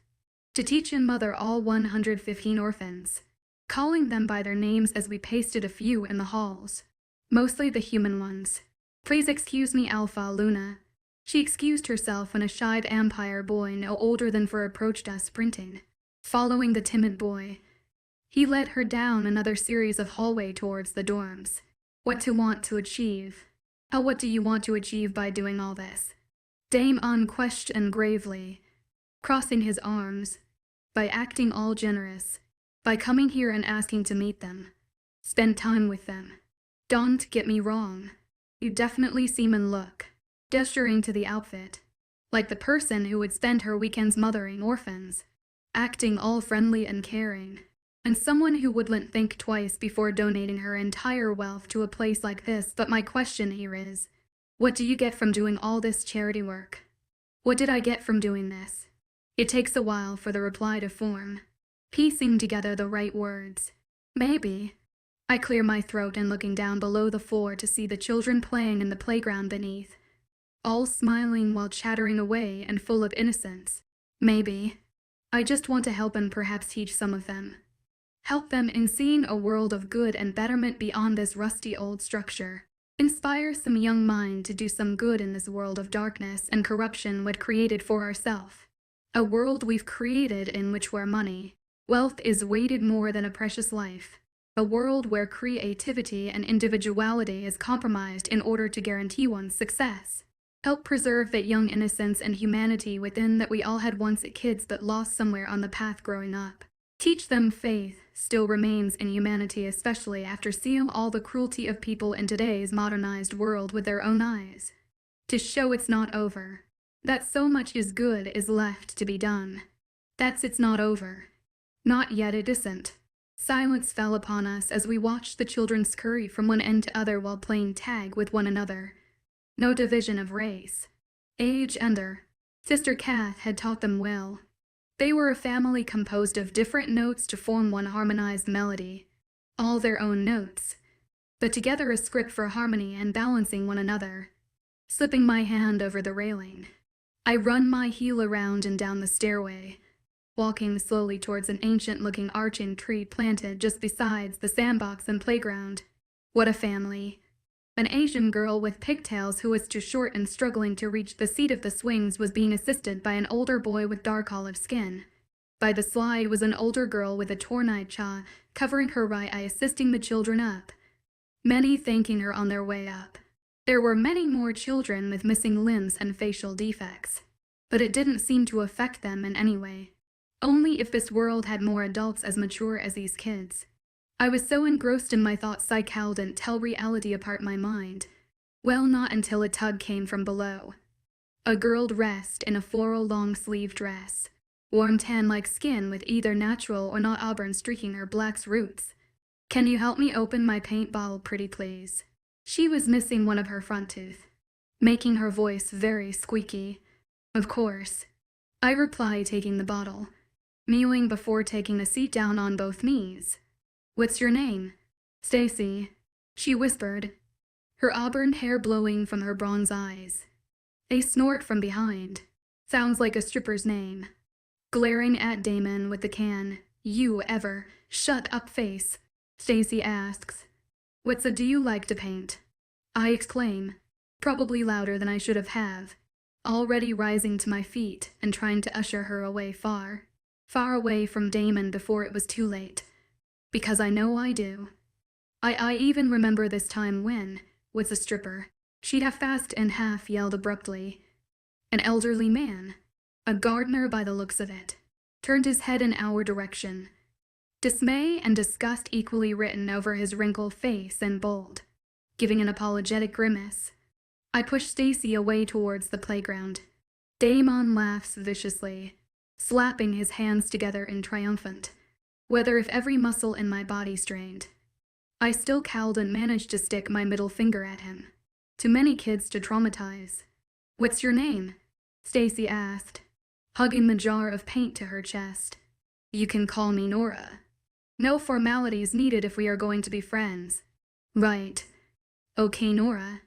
to teach and mother all 115 orphans, calling them by their names as we pasted a few in the halls, mostly the human ones. Please excuse me, Alpha Luna. She excused herself when a shy vampire boy no older than 4 approached us sprinting. Following the timid boy, he led her down another series of hallway towards the dorms. What to want to achieve? What do you want to achieve by doing all this? Damon questioned gravely, crossing his arms. By acting all generous. By coming here and asking to meet them. Spend time with them. Don't get me wrong. You definitely seem and look, gesturing to the outfit, like the person who would spend her weekends mothering orphans. Acting all friendly and caring, and someone who wouldn't think twice before donating her entire wealth to a place like this. But my question here is, what do you get from doing all this charity work? What did I get from doing this? It takes a while for the reply to form, piecing together the right words. Maybe. I clear my throat and looking down below the floor to see the children playing in the playground beneath, all smiling while chattering away and full of innocence. Maybe. I just want to help and perhaps teach some of them. Help them in seeing a world of good and betterment beyond this rusty old structure. Inspire some young mind to do some good in this world of darkness and corruption we'd created for ourselves. A world we've created in which where money, wealth is weighted more than a precious life. A world where creativity and individuality is compromised in order to guarantee one's success. Help preserve that young innocence and humanity within that we all had once as kids but lost somewhere on the path growing up. Teach them faith still remains in humanity, especially after seeing all the cruelty of people in today's modernized world with their own eyes. To show it's not over. That so much is good is left to be done. That's it's not over. Not yet, it isn't. Silence fell upon us as we watched the children scurry from one end to other while playing tag with one another. No division of race, age, gender. Sister Kath had taught them well. They were a family composed of different notes to form one harmonized melody, all their own notes, but together a script for harmony and balancing one another. slipping my hand over the railing. I run my heel around and down the stairway, walking slowly towards an ancient-looking arching tree planted just beside the sandbox and playground. What a family. An Asian girl with pigtails who was too short and struggling to reach the seat of the swings was being assisted by an older boy with dark olive skin. By the slide was an older girl with a torn-eyed jaw, covering her right eye, assisting the children up, many thanking her on their way up. There were many more children with missing limbs and facial defects, but it didn't seem to affect them in any way. Only if this world had more adults as mature as these kids. I was so engrossed in my thoughts I couldn't tell reality apart my mind. Well, not until a tug came from below. A girl dressed in a floral long-sleeve dress, warm tan-like skin with either natural or not auburn streaking her black's roots. "Can you help me open my paint bottle, pretty please?" She was missing one of her front teeth, making her voice very squeaky. "Of course," I replied, taking the bottle, mewing before taking a seat down on both knees. "What's your name?" "Stacy," she whispered, her auburn hair blowing from her bronze eyes. A snort from behind. "Sounds like a stripper's name." Glaring at Damon with the can, "You ever shut up face," Stacy asks. Do you like to paint?" I exclaim, probably louder than I should have, already rising to my feet and trying to usher her away far away from Damon before it was too late. Because I know I do. I even remember this time when, with the stripper, she'd have fast and half yelled abruptly. An elderly man, a gardener by the looks of it, turned his head in our direction. Dismay and disgust equally written over his wrinkled face in bold, giving an apologetic grimace. I pushed Stacy away towards the playground. Damon laughs viciously, slapping his hands together in triumphant. Whether if every muscle in my body strained. I still cowled and managed to stick my middle finger at him. Too many kids to traumatize. "What's your name?" Stacy asked, hugging the jar of paint to her chest. "You can call me Nora. No formalities needed if we are going to be friends." "Right. Okay, Nora.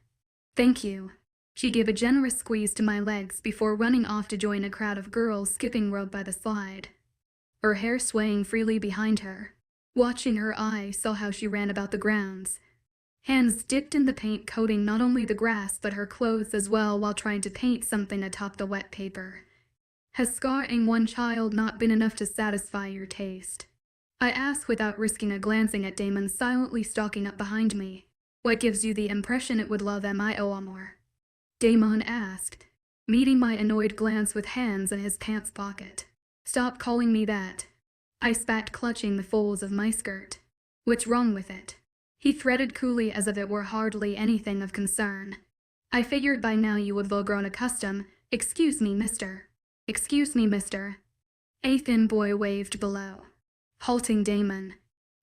Thank you." She gave a generous squeeze to my legs before running off to join a crowd of girls skipping rope by the slide, her hair swaying freely behind her. Watching her, I saw how she ran about the grounds, hands dipped in the paint coating not only the grass but her clothes as well while trying to paint something atop the wet paper. Has scarring one child not been enough to satisfy your taste? I asked without risking a glancing at Damon silently stalking up behind me. "What gives you the impression it would love more?" Damon asked, meeting my annoyed glance with hands in his pants pocket. "Stop calling me that." I spat, clutching the folds of my skirt. "What's wrong with it?" He threaded coolly as if it were hardly anything of concern. "I figured by now you would have grown accustomed. Excuse me, mister." "Excuse me, mister." A thin boy waved below, halting Damon.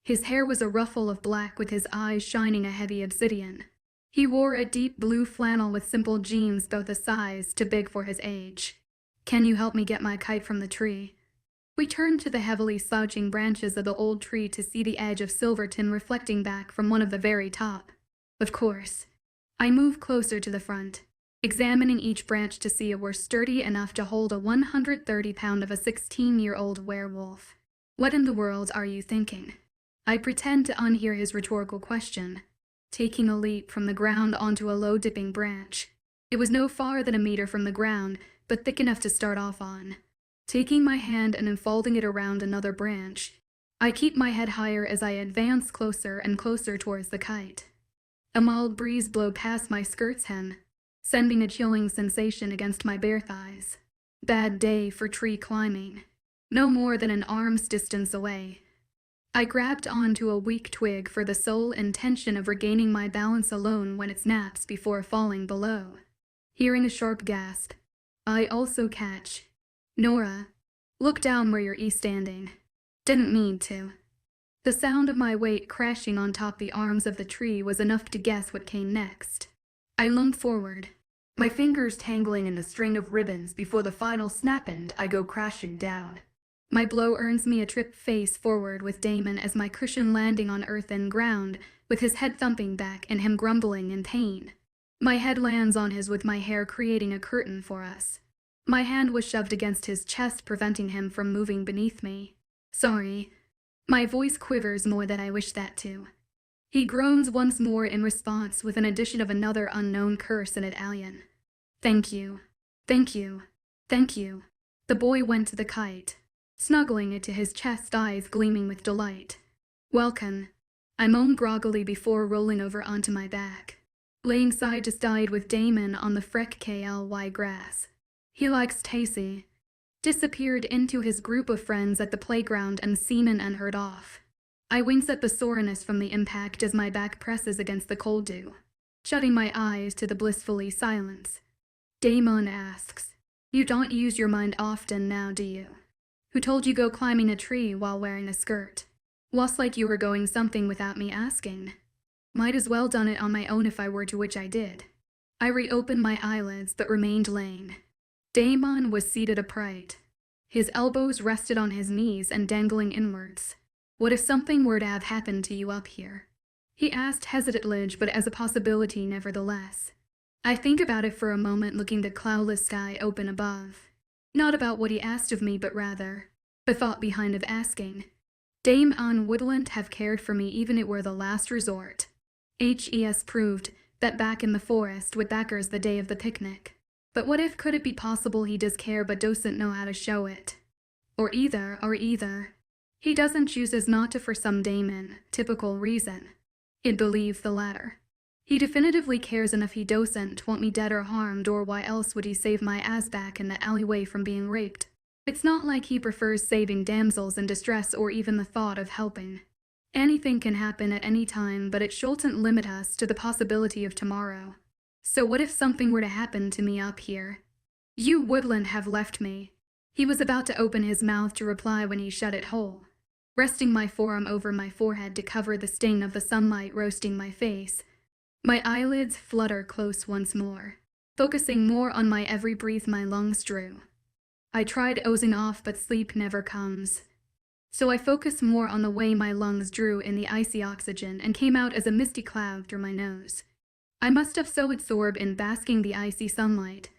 His hair was a ruffle of black with his eyes shining a heavy obsidian. He wore a deep blue flannel with simple jeans both a size too big for his age. "Can you help me get my kite from the tree?" We turned to the heavily slouching branches of the old tree to see the edge of Silverton reflecting back from one of the very top. Of course. I moved closer to the front, examining each branch to see it were sturdy enough to hold a 130-pound of a 16-year-old werewolf. "What in the world are you thinking?" I pretend to unhear his rhetorical question, taking a leap from the ground onto a low-dipping branch. It was no farther than a meter from the ground, but thick enough to start off on. Taking my hand and unfolding it around another branch, I keep my head higher as I advance closer and closer towards the kite. A mild breeze blew past my skirt's hem, sending a chilling sensation against my bare thighs. Bad day for tree climbing. No more than an arm's distance away. I grabbed onto a weak twig for the sole intention of regaining my balance alone when it snaps before falling below. Hearing a sharp gasp, I also catch. "Nora, look down where you're standing." Didn't mean to. The sound of my weight crashing on top the arms of the tree was enough to guess what came next. I lunged forward, my fingers tangling in a string of ribbons before the final snap and I go crashing down. My blow earns me a trip face forward with Damon as my cushion landing on earth and ground, with his head thumping back and him grumbling in pain. My head lands on his with my hair creating a curtain for us. My hand was shoved against his chest, preventing him from moving beneath me. Sorry. My voice quivers more than I wish that to. He groans once more in response with an addition of another unknown curse in Italian. Thank you. Thank you. Thank you. The boy went to the kite, snuggling it to his chest, eyes gleaming with delight. Welcome. I moaned groggily before rolling over onto my back, laying side to side with Damon on the freck KLY grass. He likes Tacy. Disappeared into his group of friends at the playground and seaman and heard off. I wince at the soreness from the impact as my back presses against the cold dew, shutting my eyes to the blissfully silence. Damon asks, "You don't use your mind often now, do you? Who told you go climbing a tree while wearing a skirt? Was like you were going something without me asking. Might as well done it on my own if I were to, which I did." I reopened my eyelids but remained laying. Damon was seated upright. His elbows rested on his knees and dangling inwards. "What if something were to have happened to you up here?" he asked hesitantly, but as a possibility nevertheless. I think about it for a moment, looking the cloudless sky open above. Not about what he asked of me, but rather the thought behind of asking. Damon wouldn't have cared for me even it were the last resort. HES proved that back in the forest with backers the day of the picnic. But what if could it be possible he does care but doesn't know how to show it? Or either. He doesn't chooses not to for some Damon, typical reason. I'd believe the latter. He definitively cares enough he doesn't want me dead or harmed, or why else would he save my ass back in the alleyway from being raped? It's not like he prefers saving damsels in distress or even the thought of helping. Anything can happen at any time, but it shouldn't limit us to the possibility of tomorrow. So what if something were to happen to me up here? You wouldn't have left me. He was about to open his mouth to reply when he shut it whole, resting my forearm over my forehead to cover the sting of the sunlight roasting my face. My eyelids flutter close once more, focusing more on my every breath my lungs drew. I tried ozing off, but sleep never comes. So I focused more on the way my lungs drew in the icy oxygen and came out as a misty cloud through my nose. I must have so absorbed in basking the icy sunlight.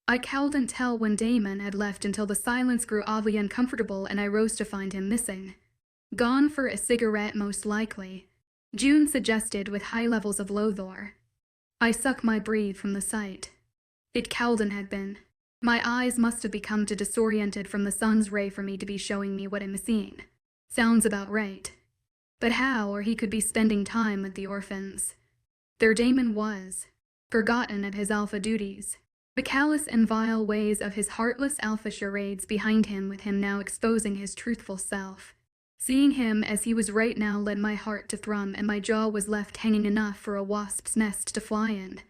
I couldn't tell when Damon had left until the silence grew oddly uncomfortable and I rose to find him missing. Gone for a cigarette, most likely, June suggested with high levels of loathor. I sucked my breath from the sight. It Calden had been. My eyes must have become too disoriented from the sun's ray for me to be showing me what I'm seeing. Sounds about right. But how, or he could be spending time with the orphans. There Damon was, forgotten at his alpha duties. The callous and vile ways of his heartless alpha charades behind him, with him now exposing his truthful self. Seeing him as he was right now led my heart to thrum, and my jaw was left hanging enough for a wasp's nest to fly in.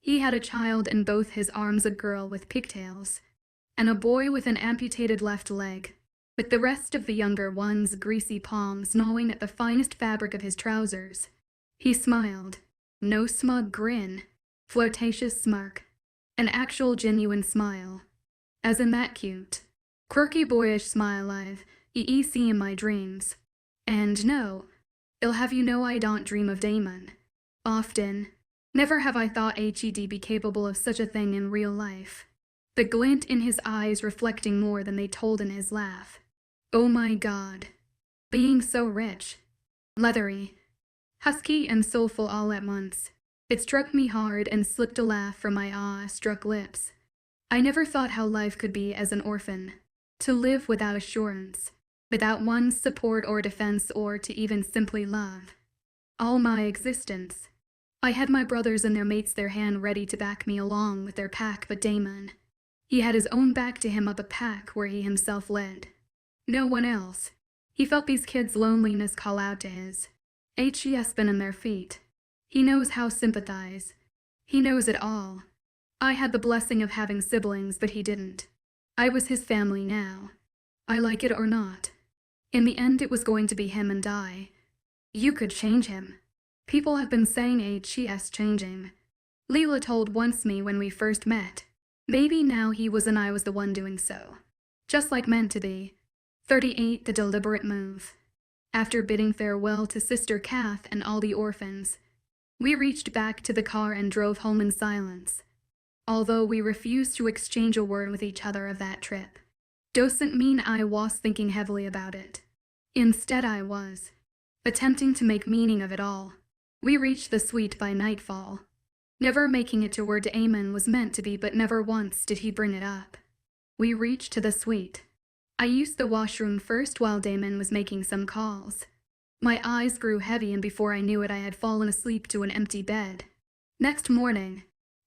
He had a child in both his arms, a girl with pigtails, and a boy with an amputated left leg, with the rest of the younger one's greasy palms gnawing at the finest fabric of his trousers. He smiled. No smug grin, flirtatious smirk, an actual genuine smile. As in that cute, quirky boyish smile I've see in my dreams. And no, I'll have you know I don't dream of Damon. Often. Never have I thought HED be capable of such a thing in real life. The glint in his eyes reflecting more than they told in his laugh. Oh my God. Being so rich. Leathery. Husky and soulful all at once. It struck me hard and slipped a laugh from my awe-struck lips. I never thought how life could be as an orphan. To live without assurance, without one's support or defense, or to even simply love. All my existence. I had my brothers and their mates their hand ready to back me along with their pack, but Damon, he had his own back to him up a pack where he himself led. No one else. He felt these kids' loneliness call out to his. HES been in their feet. He knows how sympathize. He knows it all. I had the blessing of having siblings, but he didn't. I was his family now. I like it or not. In the end, it was going to be him and I. You could change him. People have been saying HES changing. Leela told once me when we first met. Maybe now he was and I was the one doing so. Just like meant to be. 38 The deliberate move. After bidding farewell to Sister Kath and all the orphans, We reached back to the car and drove home in silence, although we refused to exchange a word with each other of that trip. Doesn't mean I was thinking heavily about it. Instead I was attempting to make meaning of it all. We reached the suite by nightfall, never making it to where Damon was meant to be, but never once did he bring it up. We reached to the suite. I used the washroom first while Damon was making some calls. My eyes grew heavy, and before I knew it I had fallen asleep to an empty bed. Next morning,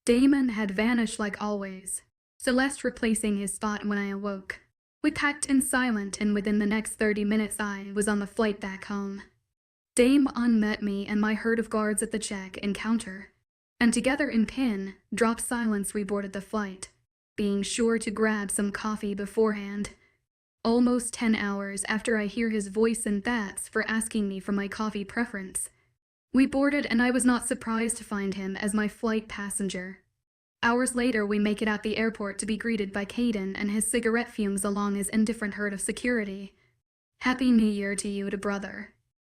Damon had vanished like always, Celeste replacing his spot when I awoke. We packed in silent, and within the next 30 minutes I was on the flight back home. Damon met me and my herd of guards at the check-in counter, and together in pin-drop silence we boarded the flight, being sure to grab some coffee beforehand. Almost 10 hours after I hear his voice, and that's for asking me for my coffee preference. We boarded, and I was not surprised to find him as my flight passenger. Hours later we make it at the airport to be greeted by Caden and his cigarette fumes along his indifferent herd of security. "Happy New Year to you, brother."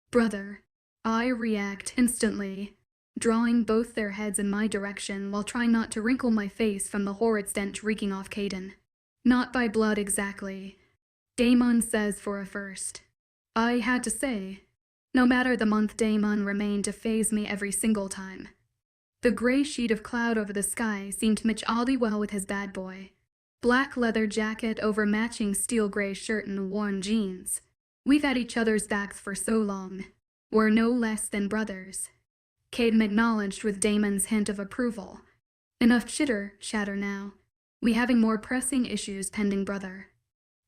"Brother." I react instantly, drawing both their heads in my direction while trying not to wrinkle my face from the horrid stench reeking off Caden. "Not by blood exactly," Damon says for a first. I had to say, no matter the month, Damon remained to faze me every single time. The gray sheet of cloud over the sky seemed to match oddly well with his bad boy. Black leather jacket over matching steel gray shirt and worn jeans. We've had each other's backs for so long. We're no less than brothers. Caden acknowledged with Damon's hint of approval. Enough chatter now. We having more pressing issues pending, brother.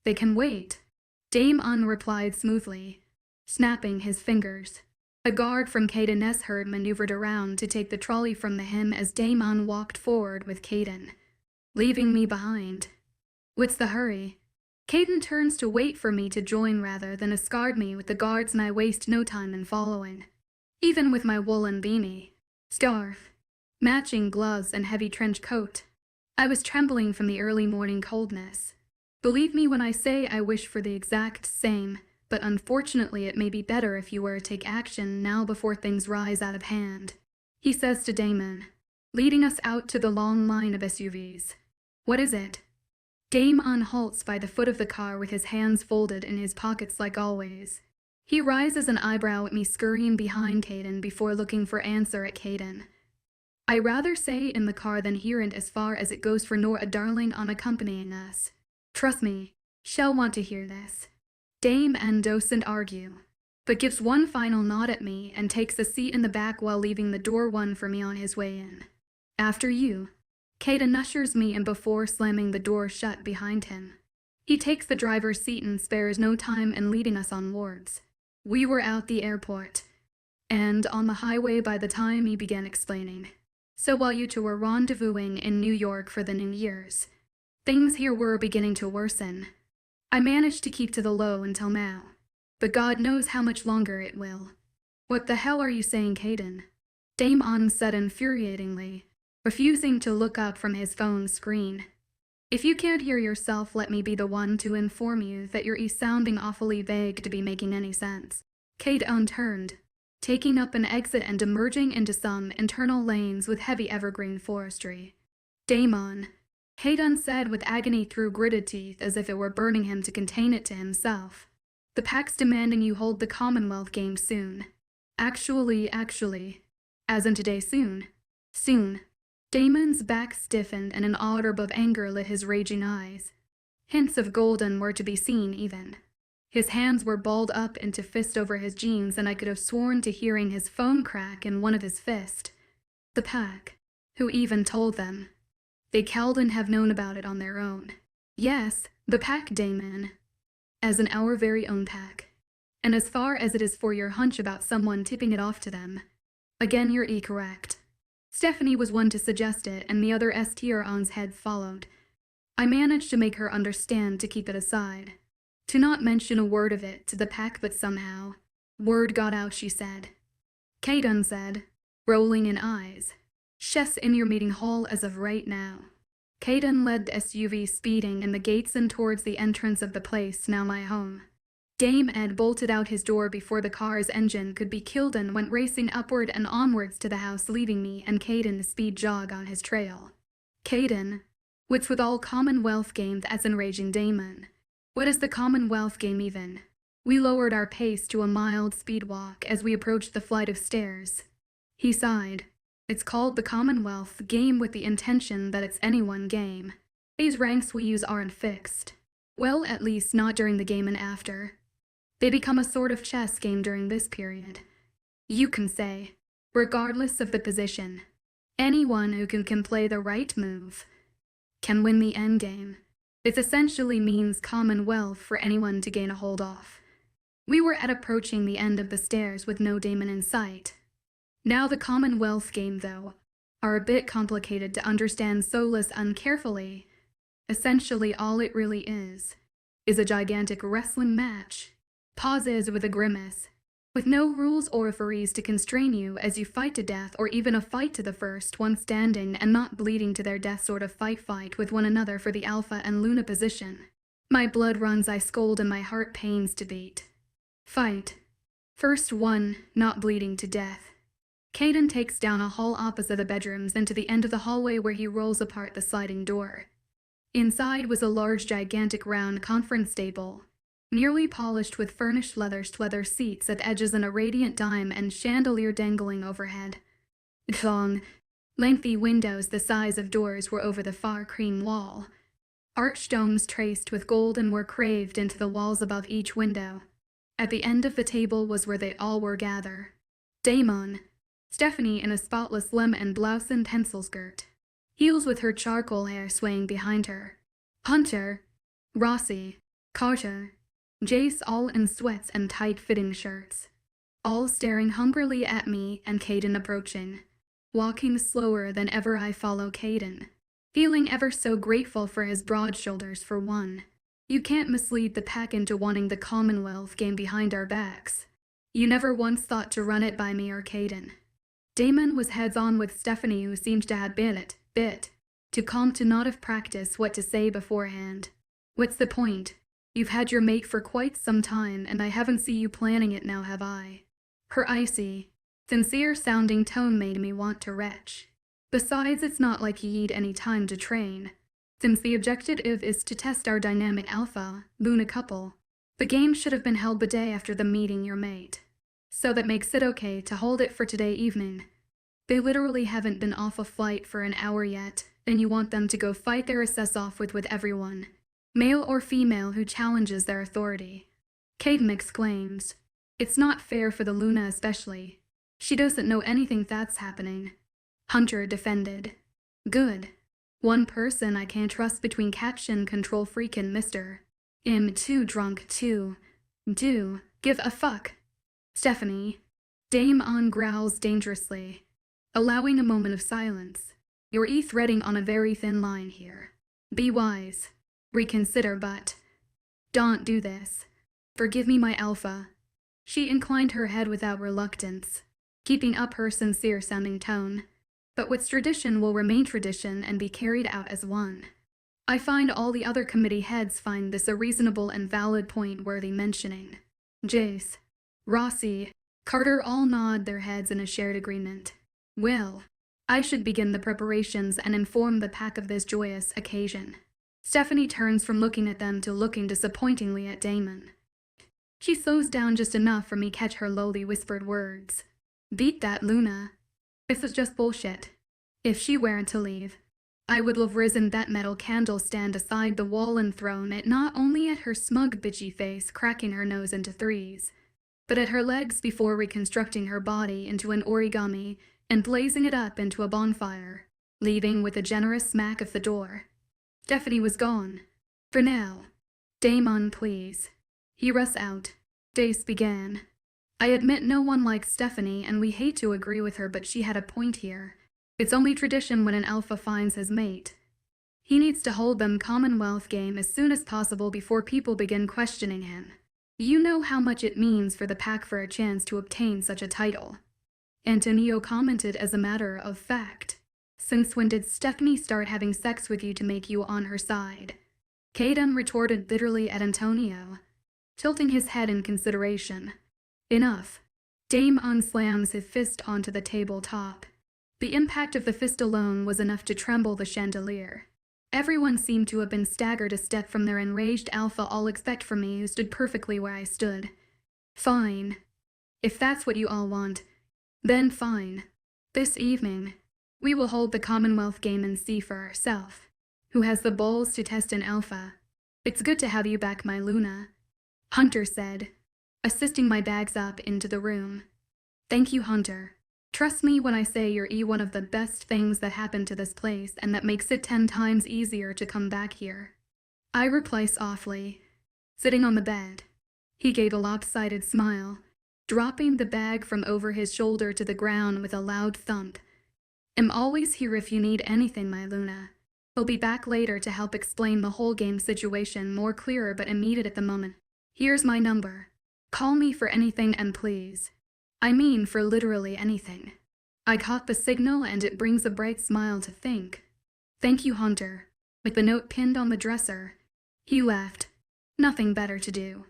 They can wait, Damon replied smoothly, snapping his fingers. A guard from Caden's herd maneuvered around to take the trolley from him as Damon walked forward with Caden, leaving me behind. "What's the hurry?" Caden turns to wait for me to join rather than escort me with the guards, and I waste no time in following. Even with my woolen beanie, scarf, matching gloves, and heavy trench coat, I was trembling from the early morning coldness. Believe me when I say I wish for the exact same, but unfortunately it may be better if you were to take action now before things rise out of hand, he says to Damon, leading us out to the long line of SUVs. "What is it?" Damon halts by the foot of the car with his hands folded in his pockets like always. He raises an eyebrow at me scurrying behind Caden before looking for answer at Caden. I rather say in the car than here, and as far as it goes for Nora darling on accompanying us. Trust me, she'll want to hear this. Damon doesn't argue, but gives one final nod at me and takes a seat in the back while leaving the door one for me on his way in. "After you." Caden ushers me in before slamming the door shut behind him. He takes the driver's seat and spares no time in leading us onwards. We were out the airport, and on the highway by the time he began explaining. "So while you two were rendezvousing in New York for the New Year's, things here were beginning to worsen. I managed to keep to the low until now, but God knows how much longer it will." "What the hell are you saying, Caden?" Damon said infuriatingly, refusing to look up from his phone screen. "If you can't hear yourself, let me be the one to inform you that you're sounding awfully vague to be making any sense." Caden turned, taking up an exit and emerging into some internal lanes with heavy evergreen forestry. "Damon," Caden said with agony through gritted teeth as if it were burning him to contain it to himself. "The pack's demanding you hold the Commonwealth game soon." Actually, as in today, soon. Damon's back stiffened and an orb of anger lit his raging eyes. Hints of golden were to be seen even. His hands were balled up into fist over his jeans, and I could have sworn to hearing his phone crack in one of his fists. The pack. Who even told them? They Calden have known about it on their own. Yes, the pack, Damon. As in our very own pack. And as far as it is for your hunch about someone tipping it off to them, again you're correct. Stephanie was one to suggest it, and the other STRon's head followed. I managed to make her understand to keep it aside. To not mention a word of it to the pack, but somehow, word got out, she said. Caden said, rolling in eyes. "Chef's in your meeting hall as of right now." Caden led the SUV speeding in the gates and towards the entrance of the place, now my home. Game Ed bolted out his door before the car's engine could be killed and went racing upward and onwards to the house, leaving me and Caden to speed jog on his trail. Caden, what's with all Commonwealth games as enraging Damon? What is the Commonwealth game even? We lowered our pace to a mild speed walk as we approached the flight of stairs. He sighed. It's called the Commonwealth game with the intention that it's anyone game. These ranks we use aren't fixed. Well, at least not during the game and after. They become a sort of chess game during this period. You can say, regardless of the position, anyone who can play the right move can win the endgame. This essentially means Commonwealth for anyone to gain a hold of. We were approaching the end of the stairs with no Damon in sight. Now the Commonwealth game, though, are a bit complicated to understand, so listen carefully. Essentially all it really is a gigantic wrestling match. Pauses with a grimace, with no rules or referees to constrain you as you fight to death, or even a fight to the first one standing and not bleeding to their death sort of fight with one another for the Alpha and Luna position. My blood runs, I scold, and my heart pains to beat. Fight. First one, not bleeding to death. Caden takes down a hall opposite the bedrooms and to the end of the hallway where he rolls apart the sliding door. Inside was a large, gigantic round conference table, nearly polished with furnished leather seats at edges and a radiant dime and chandelier dangling overhead. Long, lengthy windows the size of doors were over the far cream wall. Arched domes traced with gold and were carved into the walls above each window. At the end of the table was where they all were gathered. Damon, Stephanie in a spotless lemon blouse and pencil skirt, heels with her charcoal hair swaying behind her. Hunter, Rossi, Carter, Jace all in sweats and tight-fitting shirts, all staring hungrily at me and Caden approaching. Walking slower than ever I follow Caden, feeling ever so grateful for his broad shoulders for one. You can't mislead the pack into wanting the Commonwealth game behind our backs. You never once thought to run it by me or Caden. Damon was heads-on with Stephanie, who seemed to have bit too calm to not have practiced what to say beforehand. What's the point? You've had your mate for quite some time, and I haven't seen you planning it now, have I? Her icy, sincere-sounding tone made me want to retch. Besides, it's not like you need any time to train, since the objective is to test our dynamic Alpha, Luna couple. The game should have been held the day after the meeting your mate, so that makes it okay to hold it for today evening. They literally haven't been off a flight for an hour yet, and you want them to go fight their asses off with everyone, male or female, who challenges their authority. Caden exclaims, "It's not fair for the Luna especially. She doesn't know anything that's happening." Hunter defended, "Good. One person I can't trust between caption control freak and Mr. I'm too drunk to give a fuck." Stephanie, Damon growls dangerously, allowing a moment of silence. "You're threading on a very thin line here. Be wise. Reconsider, but don't do this. Forgive me, my Alpha." She inclined her head without reluctance, keeping up her sincere-sounding tone. "But what's tradition will remain tradition and be carried out as one. I find all the other committee heads find this a reasonable and valid point worthy mentioning." Jace, Rossi, Carter all nod their heads in a shared agreement. "Well, I should begin the preparations and inform the pack of this joyous occasion." Stephanie turns from looking at them to looking disappointingly at Damon. She slows down just enough for me catch her lowly whispered words. "Beat that, Luna. This is just bullshit. If she weren't to leave, I would have risen that metal candle stand aside the wall and thrown it not only at her smug bitchy face cracking her nose into threes, but at her legs before reconstructing her body into an origami and blazing it up into a bonfire, leaving with a generous smack of the door." Stephanie was gone. "For now. Damon, please." He rushed out. Dace began. "I admit no one likes Stephanie, and we hate to agree with her, but she had a point here. It's only tradition when an Alpha finds his mate. He needs to hold them Commonwealth game as soon as possible before people begin questioning him. You know how much it means for the pack for a chance to obtain such a title." Antonio commented, "As a matter of fact, since when did Stephanie start having sex with you to make you on her side?" Caden retorted bitterly at Antonio, tilting his head in consideration. Enough. Damon slams his fist onto the tabletop. The impact of the fist alone was enough to tremble the chandelier. Everyone seemed to have been staggered a step from their enraged alpha, all except for me, who stood perfectly where I stood. Fine. If that's what you all want, then fine. This evening, we will hold the Commonwealth game and see for ourselves who has the balls to test an alpha. It's good to have you back, my Luna, Hunter said, assisting my bags up into the room. Thank you, Hunter. Trust me when I say you're one of the best things that happened to this place, and that makes it 10 times easier to come back here. I reply softly, sitting on the bed. He gave a lopsided smile, dropping the bag from over his shoulder to the ground with a loud thump. I'm always here if you need anything, my Luna. He'll be back later to help explain the whole game situation more clearer but immediate at the moment. Here's my number. Call me for anything, and please, I mean for literally anything. I caught the signal, and it brings a bright smile to think. Thank you, Hunter. With the note pinned on the dresser, he laughed. Nothing better to do.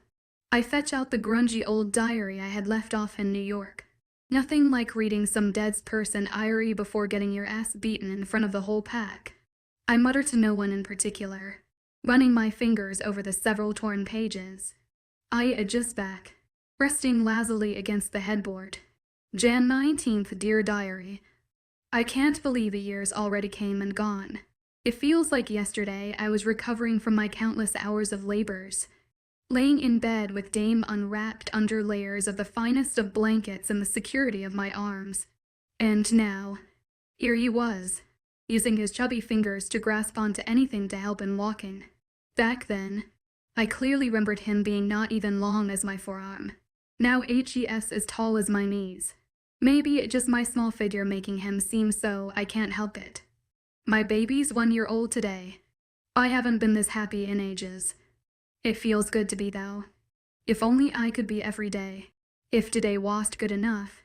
I fetch out the grungy old diary I had left off in New York. Nothing like reading some dead person diary before getting your ass beaten in front of the whole pack. I mutter to no one in particular, running my fingers over the several torn pages. I adjust back, resting lazily against the headboard. Jan 19th, dear diary. I can't believe a year's already came and gone. It feels like yesterday I was recovering from my countless hours of labors, laying in bed with Dame unwrapped under layers of the finest of blankets in the security of my arms. And now, here he was, using his chubby fingers to grasp onto anything to help in walking. Back then, I clearly remembered him being not even long as my forearm. Now HES as tall as my knees. Maybe it's just my small figure making him seem so, I can't help it. My baby's 1 year old today. I haven't been this happy in ages. It feels good to be, though. If only I could be every day. If today wasn't good enough.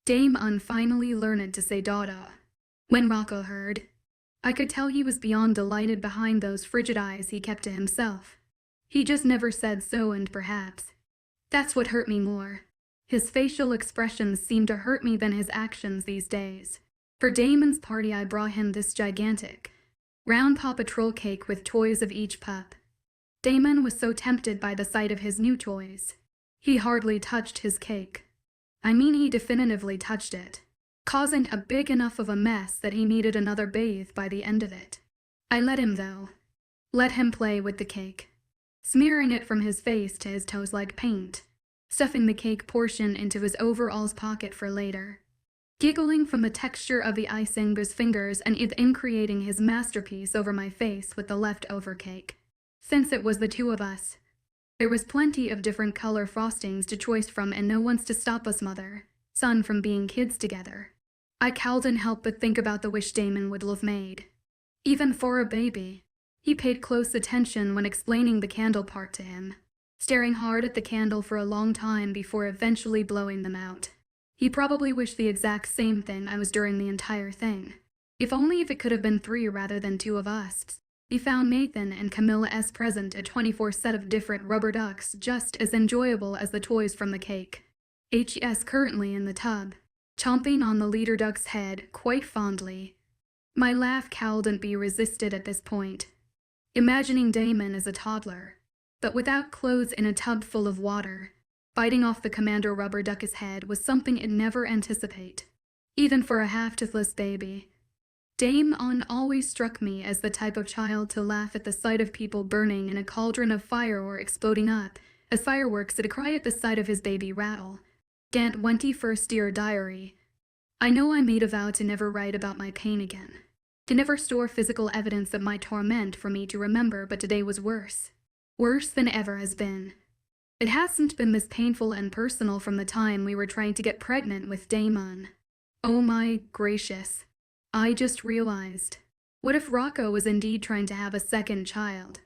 Damon finally learned to say Dada. When Rocco heard, I could tell he was beyond delighted behind those frigid eyes he kept to himself. He just never said so, and perhaps that's what hurt me more. His facial expressions seemed to hurt me than his actions these days. For Damon's party I brought him this gigantic, round Paw Patrol cake with toys of each pup. Damon was so tempted by the sight of his new toys, he hardly touched his cake. I mean, he definitively touched it, causing a big enough of a mess that he needed another bathe by the end of it. I let him, though. Let him play with the cake, smearing it from his face to his toes like paint, stuffing the cake portion into his overalls pocket for later, giggling from the texture of the icing with his fingers and in creating his masterpiece over my face with the leftover cake. Since it was the two of us, there was plenty of different color frostings to choice from, and no one's to stop us, mother, son, from being kids together. I couldn't help but think about the wish Damon would have made. Even for a baby. He paid close attention when explaining the candle part to him, staring hard at the candle for a long time before eventually blowing them out. He probably wished the exact same thing I was during the entire thing. If it could have been 3 rather than 2 of us. He found Nathan and Camilla's present a 24 set of different rubber ducks just as enjoyable as the toys from the cake. HES currently in the tub, chomping on the leader duck's head quite fondly. My laugh couldn't be resisted at this point. Imagining Damon as a toddler, but without clothes in a tub full of water, biting off the commander rubber duck's head was something I'd never anticipate, even for a half-toothless baby. Damon always struck me as the type of child to laugh at the sight of people burning in a cauldron of fire or exploding up as fireworks, to cry at the sight of his baby rattle. Gant 21st dear diary. I know I made a vow to never write about my pain again, to never store physical evidence of my torment for me to remember, but today was worse. Worse than ever has been. It hasn't been this painful and personal from the time we were trying to get pregnant with Damon. Oh my gracious. I just realized. What if Rocco was indeed trying to have a second child?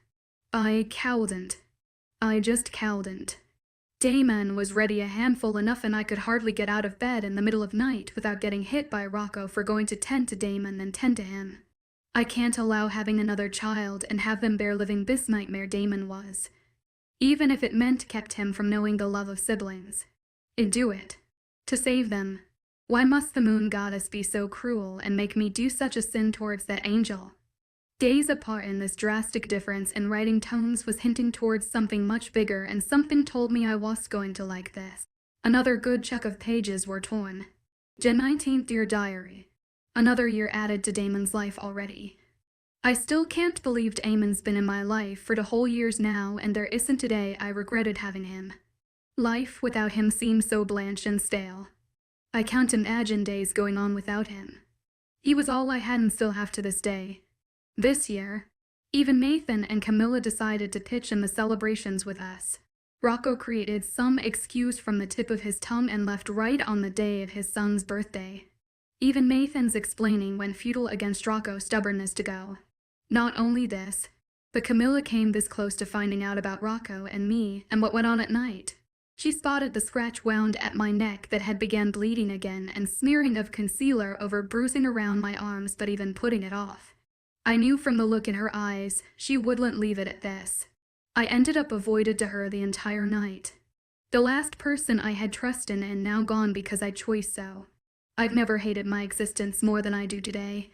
I couldn't. I just couldn't. Damon was ready a handful enough, and I could hardly get out of bed in the middle of night without getting hit by Rocco for going to tend to Damon and tend to him. I can't allow having another child and have them bear living this nightmare Damon was. even if it meant kept him from knowing the love of siblings. I'd do it. To save them. Why must the moon goddess be so cruel and make me do such a sin towards that angel? Days apart in this drastic difference in writing tones was hinting towards something much bigger, and something told me I was going to like this. Another good chunk of pages were torn. Jan 19th, Dear Diary. Another year added to Damon's life already. I still can't believe Damon's been in my life for the whole years now, and there isn't a day I regretted having him. Life without him seems so blanched and stale. I can't imagine days going on without him. He was all I had and still have to this day. This year, even Nathan and Camilla decided to pitch in the celebrations with us. Rocco created some excuse from the tip of his tongue and left right on the day of his son's birthday. Even Nathan's explaining went futile against Rocco's stubbornness to go. Not only this, but Camilla came this close to finding out about Rocco and me and what went on at night. She spotted the scratch wound at my neck that had begun bleeding again and smearing of concealer over bruising around my arms, but even putting it off. I knew from the look in her eyes she wouldn't leave it at this. I ended up avoided to her the entire night. The last person I had trust in and now gone because I chose so. I've never hated my existence more than I do today.